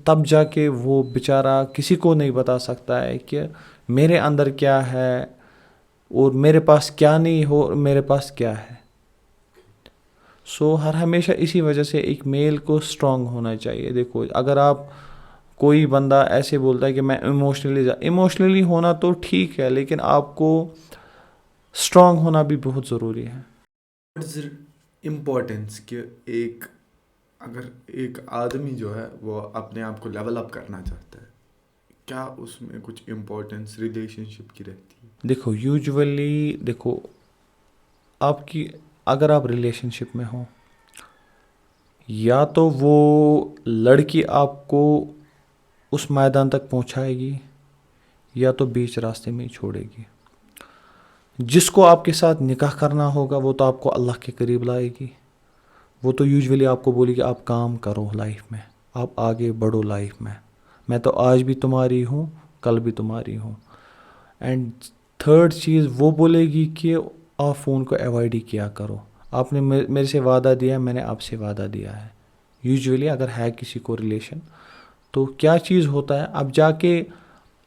[SPEAKER 2] تب جا کے وہ بیچارہ کسی کو نہیں بتا سکتا ہے کہ میرے اندر کیا ہے اور میرے پاس کیا نہیں ہو اور میرے پاس کیا ہے. ہر ہمیشہ اسی وجہ سے ایک میل کو اسٹرانگ ہونا چاہیے. دیکھو اگر آپ کوئی بندہ ایسے بولتا ہے کہ میں ایموشنلی ہونا تو ٹھیک ہے، لیکن آپ کو اسٹرانگ ہونا بھی بہت ضروری ہے.
[SPEAKER 1] امپورٹینس کہ اگر ایک آدمی جو ہے وہ اپنے آپ کو لیول اپ کرنا چاہتا ہے، کیا اس میں کچھ امپورٹینس ریلیشن شپ کی رہتی ہے؟
[SPEAKER 2] دیکھو یوجولی آپ کی اگر آپ ریلیشن شپ میں ہوں، یا تو وہ لڑکی آپ کو اس میدان تک پہنچائے گی یا تو بیچ راستے میں ہی چھوڑے گی. جس کو آپ کے ساتھ نکاح کرنا ہوگا وہ تو آپ کو اللہ کے قریب لائے گی. وہ تو یوجولی آپ کو بولے گی آپ کام کرو لائف میں، آپ آگے بڑھو لائف میں تو آج بھی تمہاری ہوں، کل بھی تمہاری ہوں. اینڈ تھرڈ چیز وہ بولے گی کہ آپ فون کو ایوائڈ ہی کیا کرو، آپ نے میرے سے وعدہ دیا، میں نے آپ سے وعدہ دیا ہے. یوجولی اگر ہے کسی کو ریلیشن تو کیا چیز ہوتا ہے، اب جا کے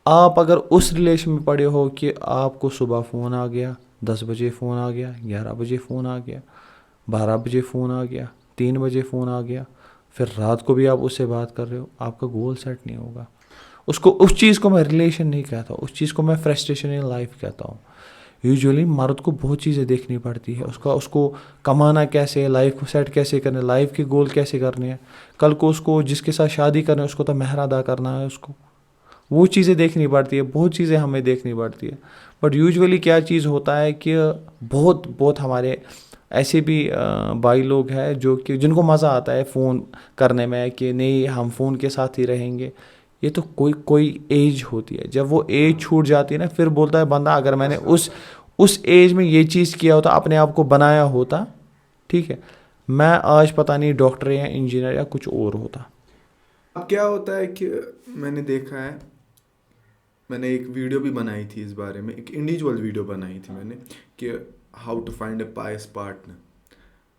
[SPEAKER 2] آپ اگر اس ریلیشن میں پڑے ہو کہ آپ کو صبح فون آ گیا، 10 بجے فون آ گیا، 11 بجے فون آ گیا، 12 بجے فون آ گیا، 3 بجے فون آ گیا، پھر رات کو بھی آپ اس سے بات کر رہے ہو، آپ کا گول سیٹ نہیں ہوگا. اس چیز کو میں ریلیشن نہیں کہتا، اس چیز کو میں فرسٹریشن ان لائف کہتا ہوں. یوجولی مرد کو بہت چیزیں دیکھنی پڑتی ہے، اس کو کمانا کیسے ہے، لائف کو سیٹ کیسے کرنا ہے، لائف کے گول کیسے کرنے ہیں، کل کو اس کو جس کے ساتھ شادی کرنا ہے اس کو تو مہر ادا کرنا ہے، اس کو وہ چیزیں دیکھنی پڑتی ہے، بہت چیزیں ہمیں دیکھنی پڑتی ہے. بٹ یوجولی کیا چیز ہوتا ہے کہ بہت ہمارے ایسے بھی بھائی لوگ ہیں جن کو مزہ آتا ہے فون کرنے میں کہ نہیں ہم فون کے ساتھ ہی رہیں گے. یہ تو کوئی ایج ہوتی ہے، جب وہ ایج چھوٹ جاتی ہے نا پھر بولتا ہے بندہ اگر میں نے اس ایج میں یہ چیز کیا ہوتا، اپنے آپ کو بنایا ہوتا، ٹھیک ہے، میں آج پتہ نہیں ڈاکٹر یا انجینئر یا کچھ اور ہوتا.
[SPEAKER 1] اب کیا ہوتا ہے کہ میں نے دیکھا ہے، میں نے ایک ویڈیو بھی بنائی تھی اس بارے میں، ایک انڈیویجول ویڈیو بنائی تھی میں نے کہ how to find a pious partner.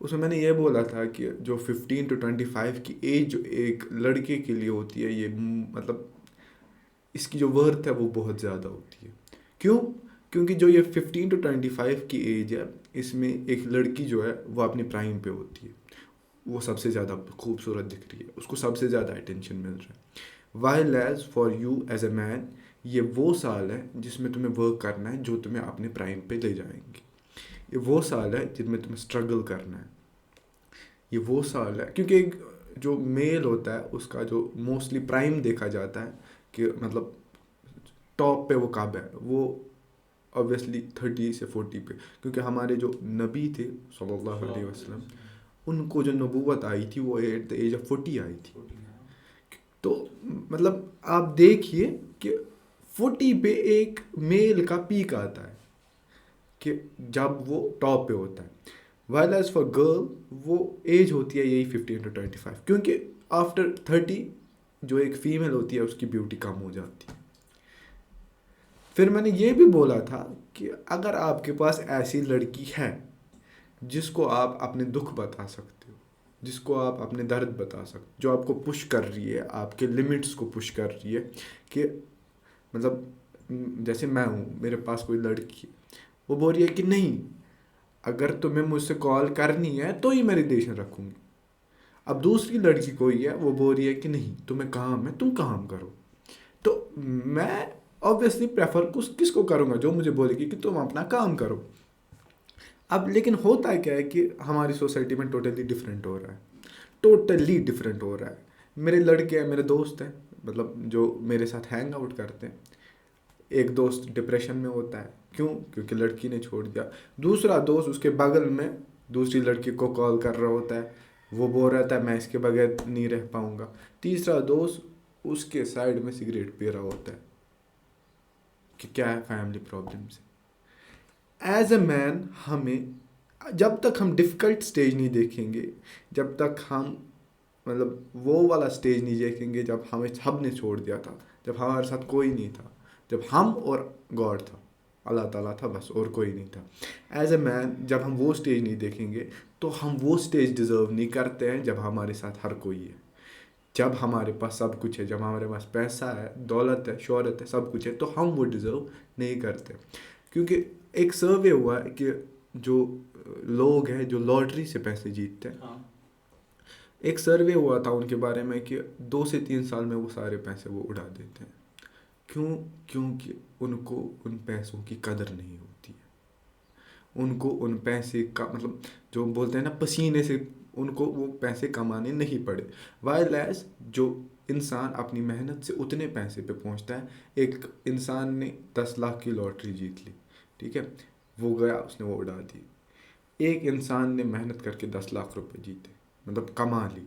[SPEAKER 1] اس میں نے یہ بولا تھا کہ جو 15 to 25 کی ایج جو ایک لڑکے کے لیے ہوتی ہے، یہ مطلب اس کی جو ورتھ ہے وہ بہت زیادہ ہوتی ہے. کیونکہ جو یہ 15 to 25 کی ایج ہے، اس میں ایک لڑکی جو ہے وہ اپنی پرائم پہ ہوتی ہے، وہ سب سے زیادہ خوبصورت دکھ رہی ہے، اس کو سب سے زیادہ اٹینشن مل رہا ہے. While as for you as a man, یہ وہ سال ہے جس میں تمہیں ورک کرنا ہے جو تمہیں اپنے پرائم پہ لے جائیں گے. یہ وہ سال ہے جن میں تمہیں اسٹرگل کرنا ہے. یہ وہ سال ہے کیونکہ ایک جو میل ہوتا ہے اس کا جو موسٹلی پرائم دیکھا جاتا ہے کہ مطلب ٹاپ پہ وہ کب ہے، وہ اوبویسلی 30 سے 40 پہ، کیونکہ ہمارے جو نبی تھے صلی اللہ علیہ وسلم، ان کو جو نبوت آئی تھی وہ ایٹ دا ایج آف 40 آئی تھی. تو مطلب آپ دیکھیے کہ 40 پہ ایک میل کا پیک آتا ہے کہ جب وہ ٹاپ پہ ہوتا ہے. وائل ایز فار گرل وہ ایج ہوتی ہے یہی 15 to 25، کیونکہ آفٹر 30 جو ایک فیمیل ہوتی ہے اس کی بیوٹی کم ہو جاتی ہے. پھر میں نے یہ بھی بولا تھا کہ اگر آپ کے پاس ایسی لڑکی ہے جس کو آپ اپنے دکھ بتا سکتے ہو، جس کو آپ اپنے درد بتا سکتے، جو آپ کو پش کر رہی ہے، آپ کے لمٹس کو پش کر رہی ہے، کہ مطلب جیسے میں ہوں، میرے پاس کوئی لڑکی وہ بول رہی ہے کہ نہیں اگر تمہیں مجھ سے کال کرنی ہے تو ہی میں ریلیشن رکھوں گی. اب دوسری لڑکی کوئی ہے وہ بول رہی ہے کہ نہیں تمہیں کام ہے، تم کام کرو. تو میں obviously پریفر کس کو کروں گا، جو مجھے بولے گی کہ تم اپنا کام کرو. اب لیکن ہوتا کیا ہے کہ ہماری سوسائٹی میں ٹوٹلی ڈفرینٹ ہو رہا ہے. میرے لڑکے ہیں، میرے دوست ہیں، مطلب جو میرے ساتھ ہینگ آؤٹ کرتے ہیں. ایک دوست ڈپریشن میں ہوتا ہے، کیونکہ لڑکی نے چھوڑ دیا. دوسرا دوست اس کے بغل میں دوسری لڑکی کو کال کر رہا ہوتا ہے, وہ بول رہا تھا میں اس کے بغیر نہیں رہ پاؤں گا. تیسرا دوست اس کے سائڈ میں سگریٹ پی رہا ہوتا ہے کہ کیا ہے فیملی پرابلمس. ایز اے مین ہمیں جب تک ہم ڈیفیکلٹ سٹیج نہیں دیکھیں گے, جب تک ہم مطلب وہ والا سٹیج نہیں دیکھیں گے جب ہمیں سب نے چھوڑ دیا تھا, جب ہمارے ساتھ کوئی نہیں تھا, جب ہم اور گاڈ تھا, اللہ تعالیٰ تھا بس, اور کوئی نہیں تھا. ایز اے مین جب ہم وہ سٹیج نہیں دیکھیں گے تو ہم وہ سٹیج ڈیزرو نہیں کرتے ہیں جب ہمارے ساتھ ہر کوئی ہے, جب ہمارے پاس سب کچھ ہے, جب ہمارے پاس پیسہ ہے, دولت ہے, شہرت ہے, سب کچھ ہے, تو ہم وہ ڈیزرو نہیں کرتے. کیونکہ ایک سروے ہوا ہے کہ جو لوگ ہیں جو لاٹری سے پیسے جیتتے ہیں, ایک سروے ہوا تھا ان کے بارے میں کہ 2 سے 3 سال میں وہ سارے پیسے وہ اڑا دیتے ہیں. کیونکہ ان کو ان پیسوں کی قدر نہیں ہوتی ہے, ان کو ان پیسے کا مطلب جو بولتے ہیں نا پسینے سے ان کو وہ پیسے کمانے نہیں پڑے. وائل ایز جو انسان اپنی محنت سے اتنے پیسے پہ پہنچتا ہے, ایک انسان نے 10 لاکھ کی لاٹری جیت لی, ٹھیک ہے, وہ گیا اس نے وہ اڑا دی. ایک انسان نے محنت کر کے 10 لاکھ روپے جیتے, مطلب کما لی,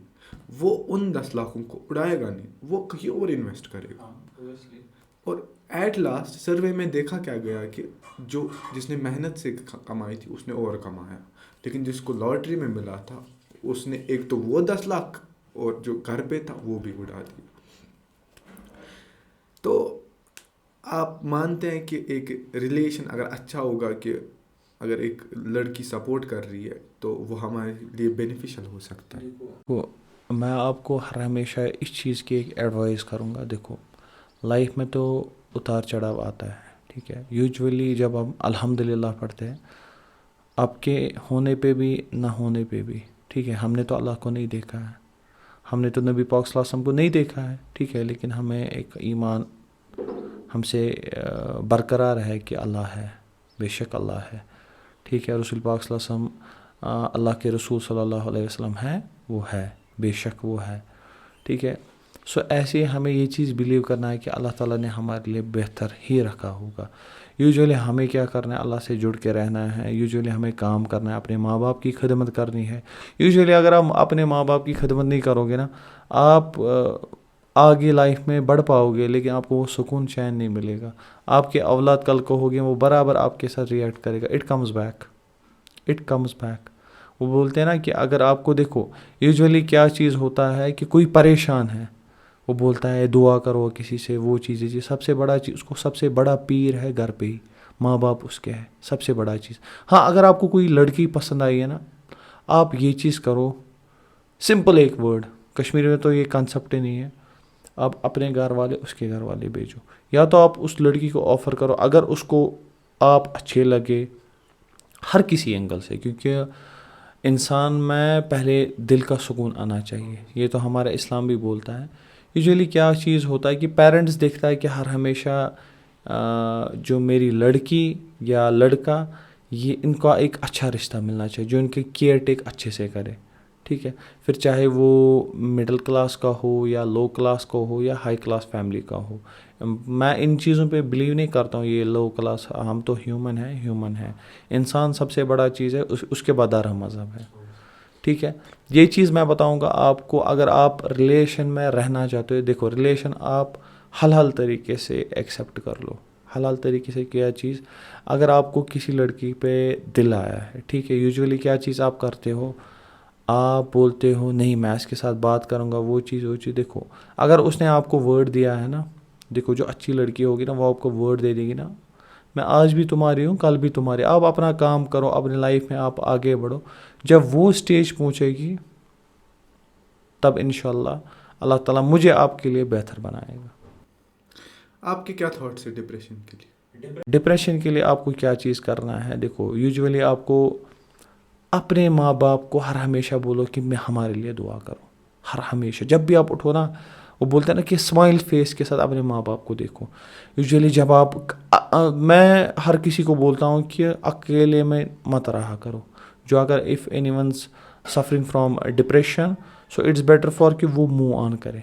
[SPEAKER 1] وہ ان 10 لاکھوں کو اڑائے گا نہیں, وہ کہیں اور انویسٹ کرے گا. اور ایٹ لاسٹ سروے میں دیکھا کیا گیا کہ جس نے محنت سے کمائی تھی اس نے اور کمایا, لیکن جس کو لاٹری میں ملا تھا اس نے ایک تو وہ 10 لاکھ اور جو گھر پہ تھا وہ بھی اڑا دیا. تو آپ مانتے ہیں کہ ایک ریلیشن اگر اچھا ہوگا, کہ اگر ایک لڑکی سپورٹ کر رہی ہے تو وہ ہمارے لیے بینیفیشل ہو سکتا ہے.
[SPEAKER 2] میں آپ کو ہمیشہ اس چیز کی ایک ایڈوائز کروں گا. دیکھو لائف میں تو اتار چڑھاؤ آتا ہے, ٹھیک ہے. یوجولی جب ہم الحمدللہ پڑھتے ہیں, آپ کے ہونے پہ بھی نہ ہونے پہ بھی, ٹھیک ہے, ہم نے تو اللہ کو نہیں دیکھا ہے, ہم نے تو نبی پاک صلی اللہ علیہ وسلم کو نہیں دیکھا ہے, ٹھیک ہے, لیکن ہمیں ایک ایمان ہم سے برقرار ہے کہ اللہ ہے, بے شک اللہ ہے, ٹھیک ہے. رسول پاک صلی اللہ علیہ وسلم اللہ کے رسول صلی اللہ علیہ وسلم ہے, وہ ہے, بے شک وہ ہے, ٹھیک ہے. سو ایسے ہمیں یہ چیز بلیو کرنا ہے کہ اللہ تعالیٰ نے ہمارے لیے بہتر ہی رکھا ہوگا. یوجولی ہمیں کیا کرنا ہے, اللہ سے جڑ کے رہنا ہے. یوجولی ہمیں کام کرنا ہے, اپنے ماں باپ کی خدمت کرنی ہے. یوجولی اگر آپ اپنے ماں باپ کی خدمت نہیں کرو گے نا, آپ آگے لائف میں بڑھ پاؤ گے, لیکن آپ کو وہ سکون چین نہیں ملے گا. آپ کے اولاد کل کو ہوگے, وہ برابر آپ کے ساتھ ریئیکٹ کرے گا. It comes back. وہ بولتے ہیں نا کہ اگر آپ کو دیکھو یوجولی کیا چیز ہوتا ہے کہ کوئی پریشان ہے, وہ بولتا ہے دعا کرو کسی سے, وہ چیزیں جی سب سے بڑا چیز, اس کو سب سے بڑا پیر ہے گھر پہ ہی, ماں باپ اس کے ہے سب سے بڑا چیز. ہاں اگر آپ کو کوئی لڑکی پسند آئی ہے نا, آپ یہ چیز کرو, سمپل ایک ورڈ, کشمیری میں تو یہ کنسیپٹ ہی نہیں ہے, آپ اپنے گھر والے اس کے گھر والے بھیجو, یا تو آپ اس لڑکی کو آفر کرو اگر اس کو آپ اچھے لگے ہر کسی اینگل سے, کیونکہ انسان میں پہلے دل کا سکون آنا چاہیے, یہ تو ہمارا اسلام بھی بولتا ہے. یوجولی کیا چیز ہوتا ہے کہ پیرنٹس دیکھتا ہے کہ ہر ہمیشہ جو میری لڑکی یا لڑکا, یہ ان کا ایک اچھا رشتہ ملنا چاہیے جو ان کے کیئر ٹیک اچھے سے کرے, ٹھیک ہے. پھر چاہے وہ مڈل کلاس کا ہو یا لو کلاس کا ہو یا ہائی کلاس فیملی کا ہو. میں ان چیزوں پہ بلیو نہیں کرتا ہوں, یہ لو کلاس, ہم تو ہیومن ہے, انسان سب سے بڑا چیز ہے, اس کے بعد دارا مذہب ہے, ٹھیک ہے. یہ چیز میں بتاؤں گا آپ کو, اگر آپ ریلیشن میں رہنا چاہتے ہو, دیکھو ریلیشن آپ حلال طریقے سے ایکسیپٹ کر لو. حلال طریقے سے کیا چیز, اگر آپ کو کسی لڑکی پہ دل آیا ہے, ٹھیک ہے, یوجولی کیا چیز آپ کرتے ہو, آپ بولتے ہو نہیں میں اس کے ساتھ بات کروں گا, وہ چیز. دیکھو اگر اس نے آپ کو ورڈ دیا ہے نا, دیکھو جو اچھی لڑکی ہوگی نا وہ آپ کو ورڈ دے دے گی نا, میں آج بھی تمہاری ہوں کل بھی تمہاری, آپ اپنا کام کرو, اپنی لائف میں آپ آگے بڑھو. جب وہ سٹیج پہنچے گی تب انشاءاللہ اللہ تعالیٰ مجھے آپ کے لیے بہتر بنائے گا.
[SPEAKER 1] آپ کے کیا تھاٹس ہے ڈپریشن کے لیے؟
[SPEAKER 2] ڈپریشن کے لیے آپ کو کیا چیز کرنا ہے, دیکھو یوجولی آپ کو اپنے ماں باپ کو ہر ہمیشہ بولو کہ میں ہمارے لیے دعا کرو, ہر ہمیشہ. جب بھی آپ اٹھو نا, وہ بولتے ہیں نا کہ اسمائل فیس کے ساتھ اپنے ماں باپ کو دیکھو. یوجولی جب آپ, میں ہر کسی کو بولتا ہوں کہ اکیلے میں مت رہا کرو. جو اگر if anyone's suffering from depression, so it's better for کہ وہ موو آن کرے,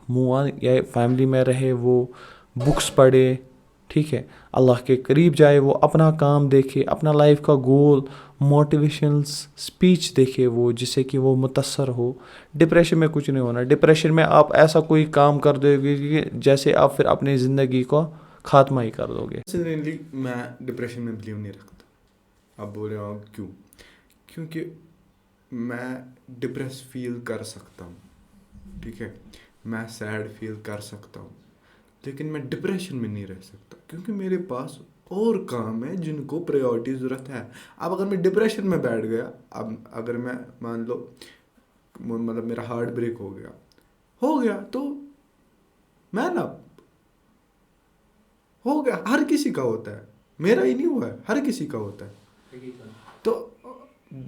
[SPEAKER 2] موو آن, یا فیملی میں رہے, وہ بکس پڑھے, ٹھیک ہے, اللہ کے قریب جائے, وہ اپنا کام دیکھے, اپنا لائف کا گول, موٹیویشنل اسپیچ دیکھے وہ, جس سے کہ وہ متاثر ہو. ڈپریشن میں کچھ نہیں ہونا. ڈپریشن میں آپ ایسا کوئی کام کر دو گے کہ جیسے آپ پھر اپنی زندگی کو خاتمہ ہی کر دو گے.
[SPEAKER 1] پرسنلی میں ڈپریشن میں بلیو نہیں رکھتا. آپ بول رہے ہو کیوں؟ کیونکہ میں ڈپریس فیل کر سکتا ہوں, ٹھیک ہے, میں سیڈ فیل کر سکتا ہوں, لیکن میں ڈپریشن میں نہیں رہ سکتا, کیونکہ میرے پاس اور کام ہے جن کو پریورٹی ضرورت ہے. اب اگر میں ڈپریشن میں بیٹھ گیا, اب اگر میں مان لو مطلب میرا ہارٹ بریک ہو گیا تو میں نا ہو گیا, ہر کسی کا ہوتا ہے, میرا ہی نہیں ہوا ہے, ہر کسی کا ہوتا ہے. تو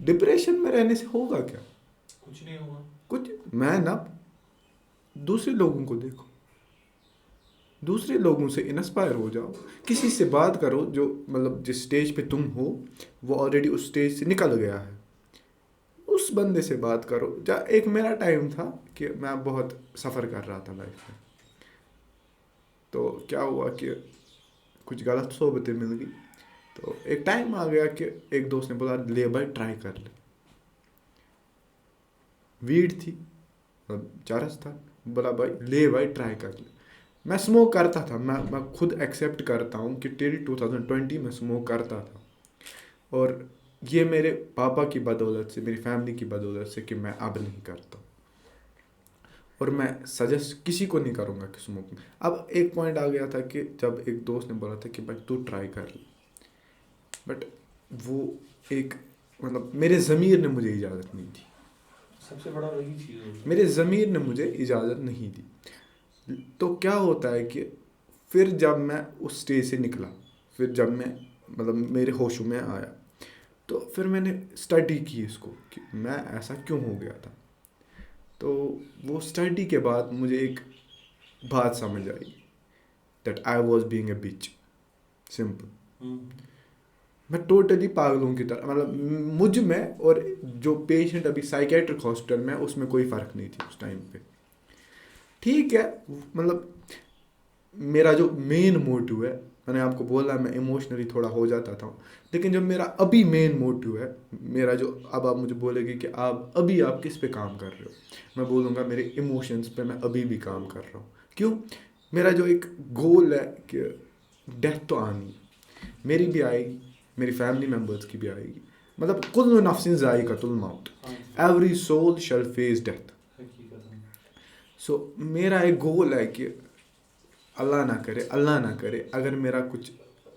[SPEAKER 1] ڈپریشن میں رہنے سے ہوگا کیا؟
[SPEAKER 2] کچھ نہیں ہوگا.
[SPEAKER 1] کچھ میں نا دوسرے لوگوں کو دیکھو, دوسرے لوگوں سے انسپائر ہو جاؤ, کسی سے بات کرو جو مطلب جس سٹیج پہ تم ہو وہ آلریڈی اس سٹیج سے نکل گیا ہے, اس بندے سے بات کرو. ایک میرا ٹائم تھا کہ میں بہت سفر کر رہا تھا لائف میں, تو کیا ہوا کہ کچھ غلط صحبتیں مل گئی. تو ایک ٹائم آ گیا کہ ایک دوست نے بولا لے بھائی ٹرائی کر لے. ویڈ تھی, چرس تھا, بولا بھائی لے بھائی ٹرائی کر لے. میں اسموک کرتا تھا, میں خود ایکسیپٹ کرتا ہوں کہ ٹل 2020 میں اسموک کرتا تھا, اور یہ میرے پاپا کی بدولت سے, میری فیملی کی بدولت سے کہ میں اب نہیں کرتا ہوں, اور میں سجیسٹ کسی کو نہیں کروں گا کہ اسموکنگ. اب ایک پوائنٹ آ گیا تھا کہ جب ایک دوست نے بولا تھا کہ بھائی تو ٹرائی کر لے, بٹ وہ ایک مطلب میرے ضمیر نے مجھے اجازت نہیں دی.
[SPEAKER 2] سب سے بڑا وہی چیز ہوگی,
[SPEAKER 1] میرے ضمیر نے مجھے اجازت نہیں دی. تو کیا ہوتا ہے کہ پھر جب میں اس اسٹیج سے نکلا, پھر جب میں مطلب میرے ہوشوں میں آیا, تو پھر میں نے اسٹڈی کی اس کو کہ میں ایسا کیوں ہو گیا تھا. تو وہ اسٹڈی کے بعد مجھے ایک بات سمجھ آئی, that I was being a bitch. Simple. میں ٹوٹلی پاگلوں کی طرح, مطلب مجھ میں اور جو پیشنٹ ابھی سائیکیٹرک ہاسپٹل میں, اس میں کوئی فرق نہیں تھی اس ٹائم پہ. ٹھیک ہے, مطلب میرا جو مین موٹیو ہے, میں نے آپ کو بولا میں ایموشنلی تھوڑا ہو جاتا تھا, لیکن جو میرا ابھی مین موٹیو ہے, میرا جو اب آپ مجھے بولے گے کہ آپ کس پہ کام کر رہے ہو, میں بولوں گا میرے ایموشنز پہ میں ابھی بھی کام کر رہا ہوں. کیوں؟ میرا جو ایک گول ہے کہ ڈیتھ تو آنی, میری بھی آئے گی, میری فیملی ممبرس کی بھی آئے گی. مطلب کل نفس ذائقۃ الموت, every soul shall face death. So میرا ایک گول ہے کہ اللہ نہ کرے اگر میرا کچھ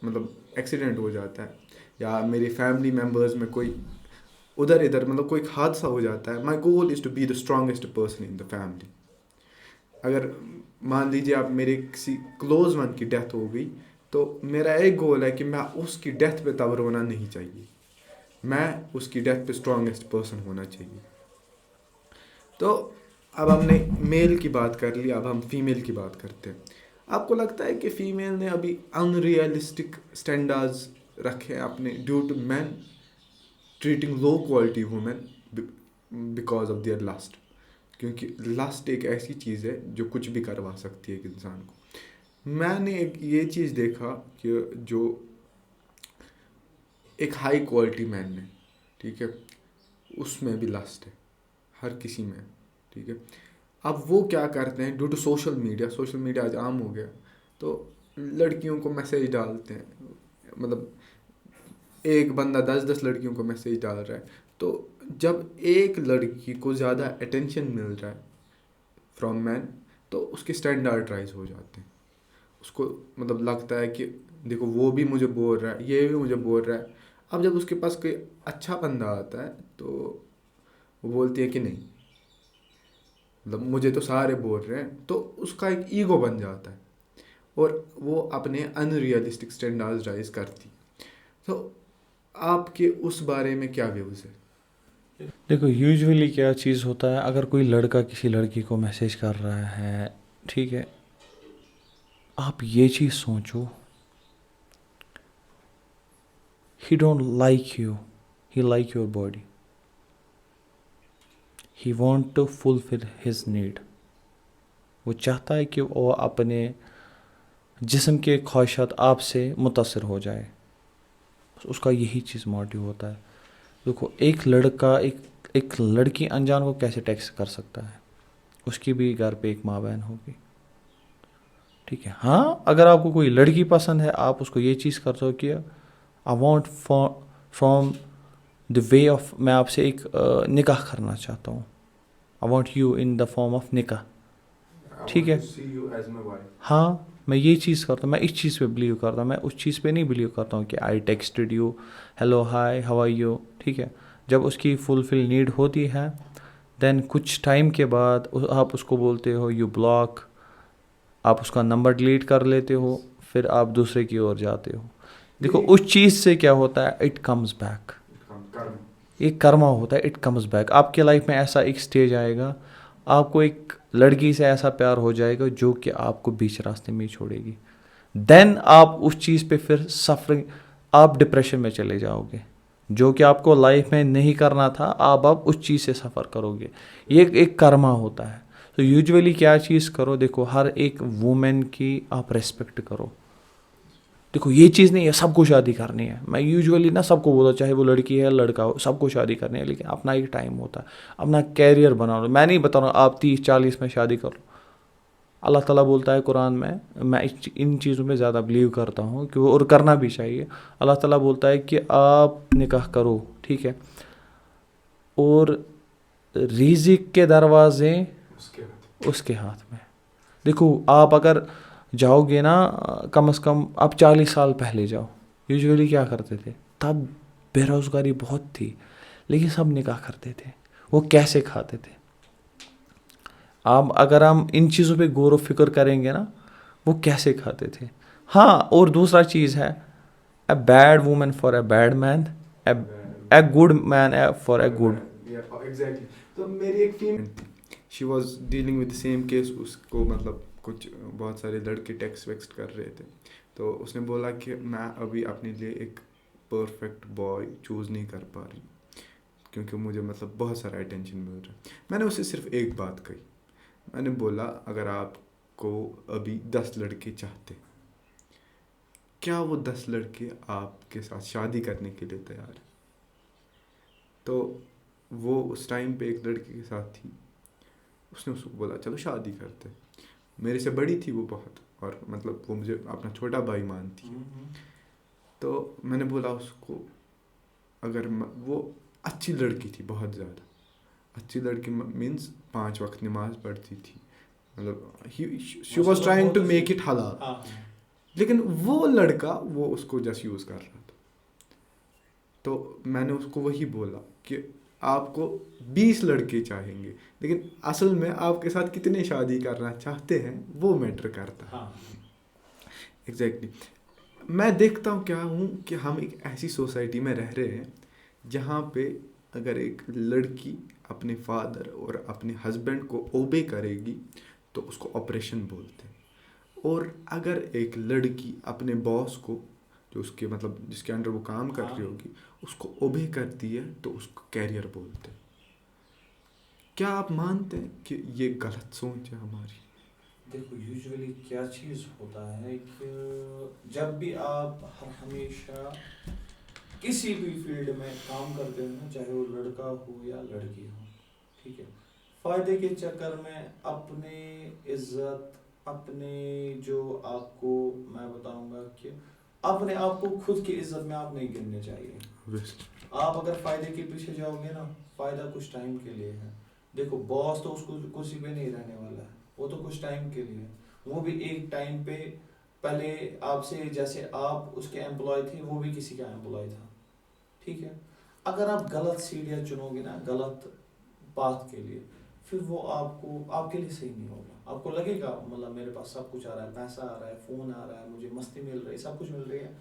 [SPEAKER 1] مطلب ایکسیڈنٹ ہو جاتا ہے, یا میری فیملی ممبرز میں کوئی ادھر مطلب کوئی حادثہ ہو جاتا ہے, my goal is to be the strongest person in the family. اگر مان لیجیے آپ میرے کسی کلوز ون کی ڈیتھ ہو گئی, تو میرا ایک گول ہے کہ میں اس کی ڈیتھ پہ تبر ہونا نہیں چاہیے, میں اس کی ڈیتھ پہ اسٹرانگیسٹ پرسن ہونا چاہیے. تو اب ہم نے میل کی بات کر لی, اب ہم فیمیل کی بات کرتے ہیں. آپ کو لگتا ہے کہ فیمیل نے ابھی ان ریئلسٹک اسٹینڈرڈز رکھے ہیں اپنے due to men treating low quality women because of their lust? کیونکہ لسٹ ایک ایسی چیز ہے جو کچھ بھی کروا سکتی ہے ایک انسان کو. میں نے ایک یہ چیز دیکھا کہ جو ایک ہائی کوالٹی مین ہے, ٹھیک ہے, اس میں بھی لسٹ ہے, ہر کسی میں, ٹھیک ہے. اب وہ کیا کرتے ہیں ڈیو ٹو سوشل میڈیا آج عام ہو گیا, تو لڑکیوں کو میسیج ڈالتے ہیں, مطلب ایک بندہ 10 لڑکیوں کو میسیج ڈال رہا ہے, تو جب ایک لڑکی کو زیادہ اٹینشن مل رہا ہے فرام مین, تو اس کے اسٹینڈرڈ رائز ہو جاتے ہیں. اس کو مطلب لگتا ہے کہ دیکھو وہ بھی مجھے بول رہا ہے, یہ بھی مجھے بول رہا ہے. اب جب اس کے پاس کوئی اچھا بندہ آتا ہے تو وہ بولتی ہے کہ نہیں, مطلب مجھے تو سارے بول رہے ہیں, تو اس کا ایک ایگو بن جاتا ہے, اور وہ اپنے ان ریئلسٹک اسٹینڈرڈز رائز کرتی. تو آپ کے اس بارے میں کیا ویوز ہے؟
[SPEAKER 2] دیکھو یوزولی کیا چیز ہوتا ہے, اگر کوئی لڑکا کسی لڑکی کو میسیج کر رہا ہے, ٹھیک ہے, آپ یہ چیز سوچو, he don't like you, he like your body, he want to fulfil his need. وہ چاہتا ہے کہ وہ اپنے جسم کے خواہشات آپ سے متاثر ہو جائے. اس کا یہی چیز موٹیو ہوتا ہے. دیکھو ایک لڑکا ایک لڑکی انجان کو کیسے ٹیکسٹ کر سکتا ہے؟ اس کی بھی گھر پہ ایک ماں بہن ہوگی. ٹھیک ہے. ہاں اگر آپ کو کوئی لڑکی پسند ہے آپ اس کو یہ چیز کر سو کہ I want from the way of, میں آپ سے ایک نکاح کرنا چاہتا ہوں. I want you in the form of نکاح. ٹھیک ہے. ہاں میں یہ چیز کرتا ہوں, میں اس چیز پہ بلیو کرتا ہوں. میں اس چیز پہ نہیں بلیو کرتا ہوں کہ I texted you, hello hi how are you. ٹھیک ہے. جب اس کی فلفل نیڈ ہوتی ہے دین کچھ ٹائم کے بعد آپ اس کو بولتے ہو یو بلاک, آپ اس کا نمبر ڈیلیٹ کر لیتے ہو, پھر آپ دوسرے کی اور جاتے ہو. دیکھو اس چیز سے کیا ہوتا ہے, اٹ کمز بیک. یہ کرما ہوتا ہے, اٹ کمز بیک. آپ کے لائف میں ایسا ایک اسٹیج آئے گا, آپ کو ایک لڑکی سے ایسا پیار ہو جائے گا جو کہ آپ کو بیچ راستے میں چھوڑے گی. دین آپ اس چیز پہ پھر سفرنگ, آپ ڈپریشن میں چلے جاؤ گے, جو کہ آپ کو لائف میں نہیں کرنا تھا. آپ اس چیز سے سفر کرو گے. یہ ایک کرما ہوتا ہے. تو یوجولی کیا چیز کرو, دیکھو ہر ایک وومن کی آپ ریسپیکٹ کرو. دیکھو یہ چیز نہیں ہے سب کو شادی کرنی ہے. میں یوجولی نا سب کو بولتا, چاہے وہ لڑکی ہے لڑکا ہو, سب کو شادی کرنی ہے, لیکن اپنا ایک ٹائم ہوتا ہے, اپنا کیریئر بنا لو. میں نہیں بتا رہا ہوں آپ 30-40 میں شادی کر لو. اللہ تعالیٰ بولتا ہے قرآن میں ان چیزوں میں زیادہ بلیو کرتا ہوں کہ وہ, اور کرنا بھی چاہیے. اللہ تعالیٰ بولتا ہے کہ آپ نکاح کرو. ٹھیک ہے. اور رزق کے دروازے اس کے ہاتھ میں. دیکھو آپ اگر جاؤ گے نا, کم از کم آپ 40 سال پہلے جاؤ. یوجولی کیا کرتے تھے تب, بے روزگاری بہت تھی لیکن سب نکاح کرتے تھے. وہ کیسے کھاتے تھے؟ آپ اگر ہم ان چیزوں پہ غور و فکر کریں گے نا, وہ کیسے کھاتے تھے. ہاں اور دوسرا چیز ہے, a bad woman for a bad man, a good man for a good.
[SPEAKER 1] Exactly. تو میری ایک فیمل تھی, she was dealing with same case. اس کو مطلب کچھ بہت سارے لڑکے ٹیکسٹ ویکسٹ کر رہے تھے, تو اس نے بولا کہ میں ابھی اپنے لیے ایک پرفیکٹ بوائے چوز نہیں کر پا رہی کیونکہ مجھے مطلب بہت سارا اٹینشن مل رہا ہے. میں نے اسے صرف ایک بات کہی, میں نے بولا اگر آپ کو ابھی 10 لڑکے چاہتے, کیا وہ 10 لڑکے آپ کے ساتھ شادی کرنے کے لیے تیار ہیں؟ تو وہ اس ٹائم پہ ایک لڑکی کے ساتھ تھی. اس نے اس کو بولا چلو شادی کرتے. میرے سے بڑی تھی وہ بہت, اور مطلب وہ مجھے اپنا چھوٹا بھائی مانتی. تو میں نے بولا اس کو, اگر وہ اچھی لڑکی تھی, بہت زیادہ اچھی لڑکی مینس 5 وقت نماز پڑھتی تھی, مطلب she was trying to make it حلال. لیکن وہ لڑکا وہ اس کو جسٹ یوز کر رہا تھا. تو میں نے اس کو وہی بولا کہ آپ کو 20 لڑکے چاہیں گے, لیکن اصل میں آپ کے ساتھ کتنے شادی کرنا چاہتے ہیں وہ میٹر کرتا ہے. ایگزیکٹلی. میں دیکھتا ہوں کیا ہوں کہ ہم ایک ایسی سوسائٹی میں رہ رہے ہیں جہاں پہ اگر ایک لڑکی اپنے فادر اور اپنے ہسبینڈ کو اوبے کرے گی تو اس کو آپریشن بولتے ہیں, اور اگر ایک لڑکی اپنے باس کو, جو اس کے مطلب جس کے انڈر وہ کام کر رہی ہوگی, اس کو اوبے کرتی ہے تو اس کو کیریئر بولتے ہیں. کیا آپ مانتے ہیں کہ یہ غلط سوچ ہے ہماری؟
[SPEAKER 2] دیکھو یوجولی کیا چیز ہوتا ہے کہ جب بھی آپ ہمیشہ کسی بھی فیلڈ میں کام کرتے ہیں, چاہے وہ لڑکا ہو یا لڑکی ہو, ٹھیک ہے, فائدے کے چکر میں اپنے عزت, اپنے جو آپ کو میں بتاؤں گا کہ اپنے آپ کو خود کی عزت میں آپ نہیں گننے چاہیے. آپ اگر فائدے کے پیچھے جاؤ گے نا, فائدہ کچھ ٹائم کے لیے ہے. دیکھو باس تو اس کو کرسی پہ نہیں رہنے والا ہے, وہ تو کچھ ٹائم کے لیے, وہ بھی ایک ٹائم پہ پہلے آپ سے جیسے آپ اس کے امپلائی تھے وہ بھی کسی کا امپلائی تھا. ٹھیک ہے. اگر آپ غلط سیڑھیاں چنو گے نا غلط بات کے لیے, پھر وہ آپ کے لیے صحیح نہیں ہوگا. آپ کو لگے گا مطلب میرے پاس سب کچھ آ رہا ہے, پیسہ آ رہا ہے, فون آ رہا ہے, مجھے مستی مل رہی ہے, سب کچھ مل رہی ہے,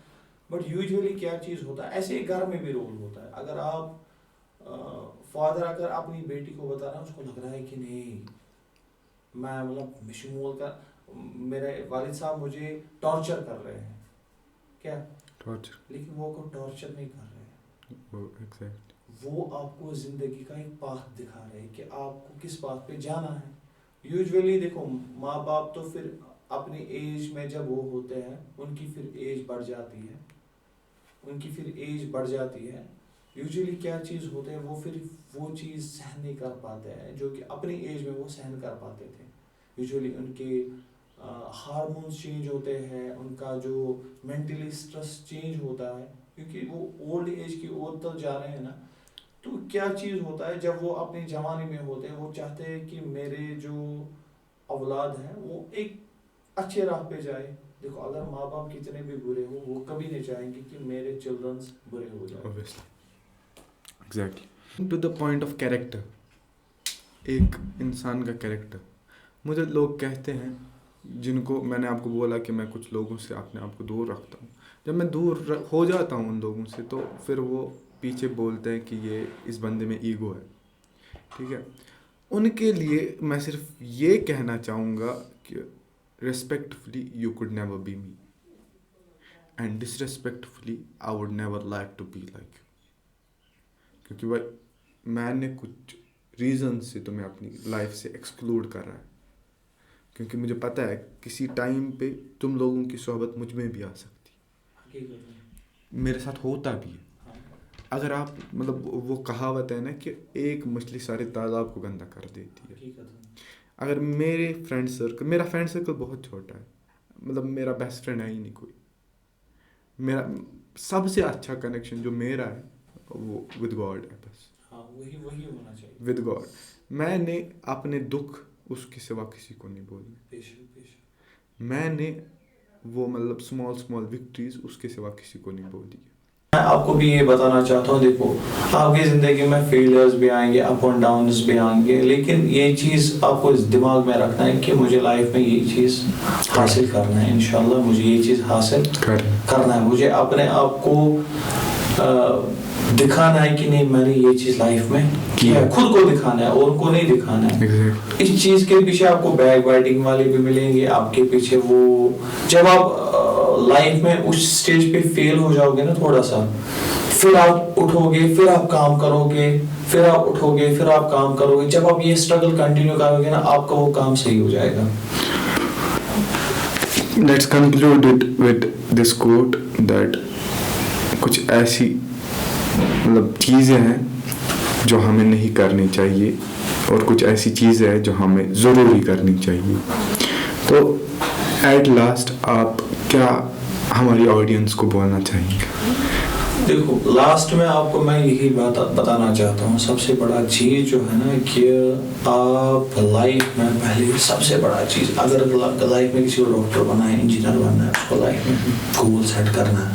[SPEAKER 2] بٹ یوجولی کیا چیز ہوتا ہے, ایسے ہی گھر میں بھی رول ہوتا ہے. اگر آپ فادر اگر اپنی بیٹی کو بتا رہا ہے, اس کو لگ رہا ہے کہ نہیں میں مطلب مشمول کا, میرے والد صاحب مجھے ٹارچر کر رہے ہیں, کیا ٹارچر, لیکن وہ کو ٹارچر نہیں کر رہے ہیں, وہ آپ کو زندگی کا ایک پاتھ دکھا رہے ہیں کہ آپ کو کس بات پہ جانا ہے. یوجولی دیکھو ماں باپ تو پھر اپنی ایج میں جب وہ ہوتے ہیں ان کی پھر ایج بڑھ جاتی ہے یوزلی کیا چیز ہوتے ہیں وہ پھر وہ چیز سہن نہیں کر پاتے ہیں جو کہ اپنی ایج میں وہ سہن کر پاتے تھے. یوزلی ان کے ہارمونز چینج ہوتے ہیں, ان کا جو مینٹلی اسٹریس چینج ہوتا ہے کیونکہ وہ اولڈ ایج کی اور تک جا رہے ہیں نا. تو کیا چیز ہوتا ہے جب وہ اپنی جوانی میں ہوتے ہیں وہ چاہتے ہیں کہ میرے جو اولاد ہیں وہ ایک اچھے راہ پہ جائے. دیکھو اگر ماں باپ کتنے بھی برے ہو وہ کبھی نہیں چاہیں گے کہ میرے چلڈرنس برے ہو جائیں.
[SPEAKER 1] Exactly to the point of character, ایک انسان کا کیریکٹر. مجھے لوگ کہتے ہیں جن کو میں نے آپ کو بولا کہ میں کچھ لوگوں سے اپنے آپ کو دور رکھتا ہوں, جب میں دور ہو جاتا ہوں ان لوگوں سے تو پھر وہ پیچھے بولتے ہیں کہ یہ اس بندے میں ایگو ہے. ٹھیک ہے, ان کے لیے میں صرف یہ کہنا چاہوں گا کہ respectfully you could never be me and disrespectfully I would never like to be like you. کیونکہ بھائی میں نے کچھ ریزن سے تمہیں اپنی لائف سے ایکسکلوڈ کر رہا ہے, کیونکہ مجھے پتہ ہے کسی ٹائم پہ تم لوگوں کی صحبت مجھ میں بھی آ سکتی, میرے ساتھ ہوتا بھی ہے. اگر آپ مطلب وہ کہاوت ہے نا کہ ایک مچھلی سارے تالاب کو گندا کر دیتی ہے. اگر میرا فرینڈ سرکل بہت چھوٹا ہے, مطلب میرا بیسٹ فرینڈ ہے ہی نہیں کوئی. میرا سب سے اچھا کنیکشن جو میرا ہے وہ ود گاڈ ہے بس.
[SPEAKER 2] وہی ہونا چاہیے
[SPEAKER 1] ود گاڈ. میں نے اپنے دکھ اس کے سوا کسی کو نہیں بولنے. میں نے وہ مطلب اسمال وکٹریز اس کے سوا کسی کو نہیں بولی.
[SPEAKER 2] میں آپ کو بھی یہ بتانا چاہتا ہوں, دیکھو آپ کی زندگی میں فیلئرز بھی آئیں گے, اپ اینڈ ڈاؤنز بھی آئیں گے, لیکن یہ چیز آپ کو دماغ میں رکھنا ہے کہ مجھے لائف میں یہ چیز حاصل کرنا ہے. انشاءاللہ مجھے یہ چیز حاصل کرنا ہے. مجھے اپنے آپ کو دکھانا ہے کہ نہیں میں نے یہ چیز لائف میں کیا ہے, خود کو دکھانا ہے اور کو نہیں دکھانا ہے. اس چیز کے پیچھے آپ کو بیک بائٹنگ والے بھی ملیں گے آپ کے پیچھے. وہ جب آپ لائف میں اس سٹیج پہ فیل ہو جاؤ گے نا تھوڑا سا, پھر آپ اٹھو گے, پھر آپ کام کرو گے, پھر آپ اٹھو گے, پھر آپ کام کرو گے. جب آپ یہ اسٹرگل کنٹینیو کرو گے نا آپ کا وہ کام صحیح ہو جائے گا.
[SPEAKER 1] Let's conclude it with this quote that کچھ ایسی مطلب چیزیں ہیں جو ہمیں نہیں کرنی چاہیے اور کچھ ایسی چیزیں ہیں جو ہمیں ضروری کرنی چاہیے. تو ایٹ لاسٹ آپ کیا ہماری آڈینس کو بولنا چاہیں گے؟
[SPEAKER 2] دیکھو لاسٹ میں آپ کو میں یہی بات بتانا چاہتا ہوں, سب سے بڑا چیز جو ہے نا کہ آپ لائف میں پہلے سب سے بڑا چیز, اگر لائف میں کسی کو ڈاکٹر بننا ہے, انجینئر بننا ہے, اس کو لائف میں گول سیٹ کرنا ہے,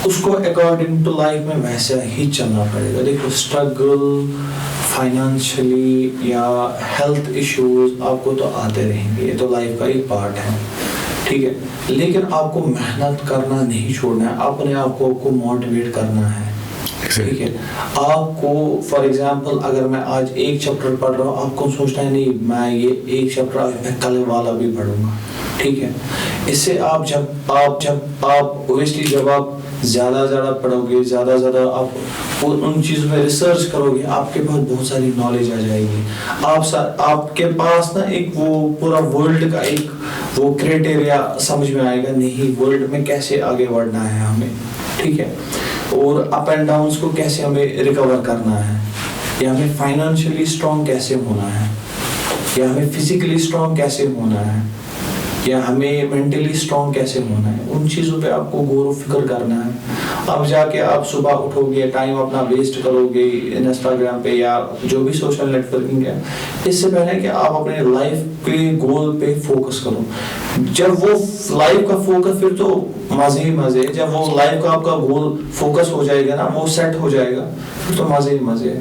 [SPEAKER 2] اس کو اکارڈنگ ٹو لائف میں ویسا ہی چلنا پڑے گا. دیکھو اسٹرگل فائنینشلی یا ہیلتھ ایشوز آپ کو تو آتے رہیں گے, یہ تو لائف کا ایک پارٹ ہے. ٹھیک ہے, لیکن آپ کو محنت کرنا نہیں چھوڑنا ہے, اپنے آپ کو موٹیویٹ کرنا ہے. ٹھیک ہے, آپ کو فار ایگزامپل اگر میں آج ایک چیپٹر پڑھ رہا ہوں, آپ کو سوچنا ہے نہیں میں یہ ایک چیپٹر میں کل والا بھی پڑھوں گا. ٹھیک ہے, اس سے آپ اوبیسلی جب آپ زیادہ پڑھو گے, زیادہ آپ ان چیزوں میں ریسرچ کرو گے, آپ کے پاس بہت ساری نالج آ جائے گی. آپ کے پاس نا ایک وہ پورا ورلڈ کا ایک وہ کرائٹیریا سمجھ میں آئے گا, نہیں ورلڈ میں کیسے آگے بڑھنا ہے ہمیں. ٹھیک ہے, اور اپ اینڈ ڈاؤنس کو کیسے ہمیں ریکور کرنا ہے, یا ہمیں فائنینشلی اسٹرانگ کیسے ہونا ہے, یا ہمیں فزیکلی اسٹرانگ کیسے ہونا ہے, یا ہمیں مینٹلی اسٹرانگ کیسے ہونا ہے. ان چیزوں پہ آپ کو غور و فکر کرنا ہے. اب جا کے آپ صبح اٹھو گے, ٹائم اپنا ویسٹ کرو گے انسٹاگرام پہ یا جو بھی سوشل نیٹ ورکنگ ہے, اس سے پہلے کہ آپ اپنے لائف کے گول پہ فوکس کرو. جب وہ لائف کا فوکس پھر تو مزے ہی مزے, جب وہ لائف کا آپ کا گول فوکس ہو جائے گا نا, وہ سیٹ ہو جائے گا, پھر تو مزے ہی مزے.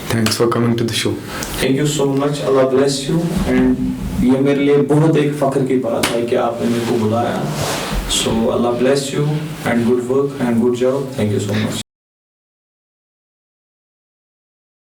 [SPEAKER 1] Thanks for coming to the show.
[SPEAKER 2] Thank you so much. Allah bless you. And یہ میرے لیے بہت ایک فخر کی بات ہے کہ آپ نے میرے کو بلایا. So Allah bless you and good work and good job. Thank you so much.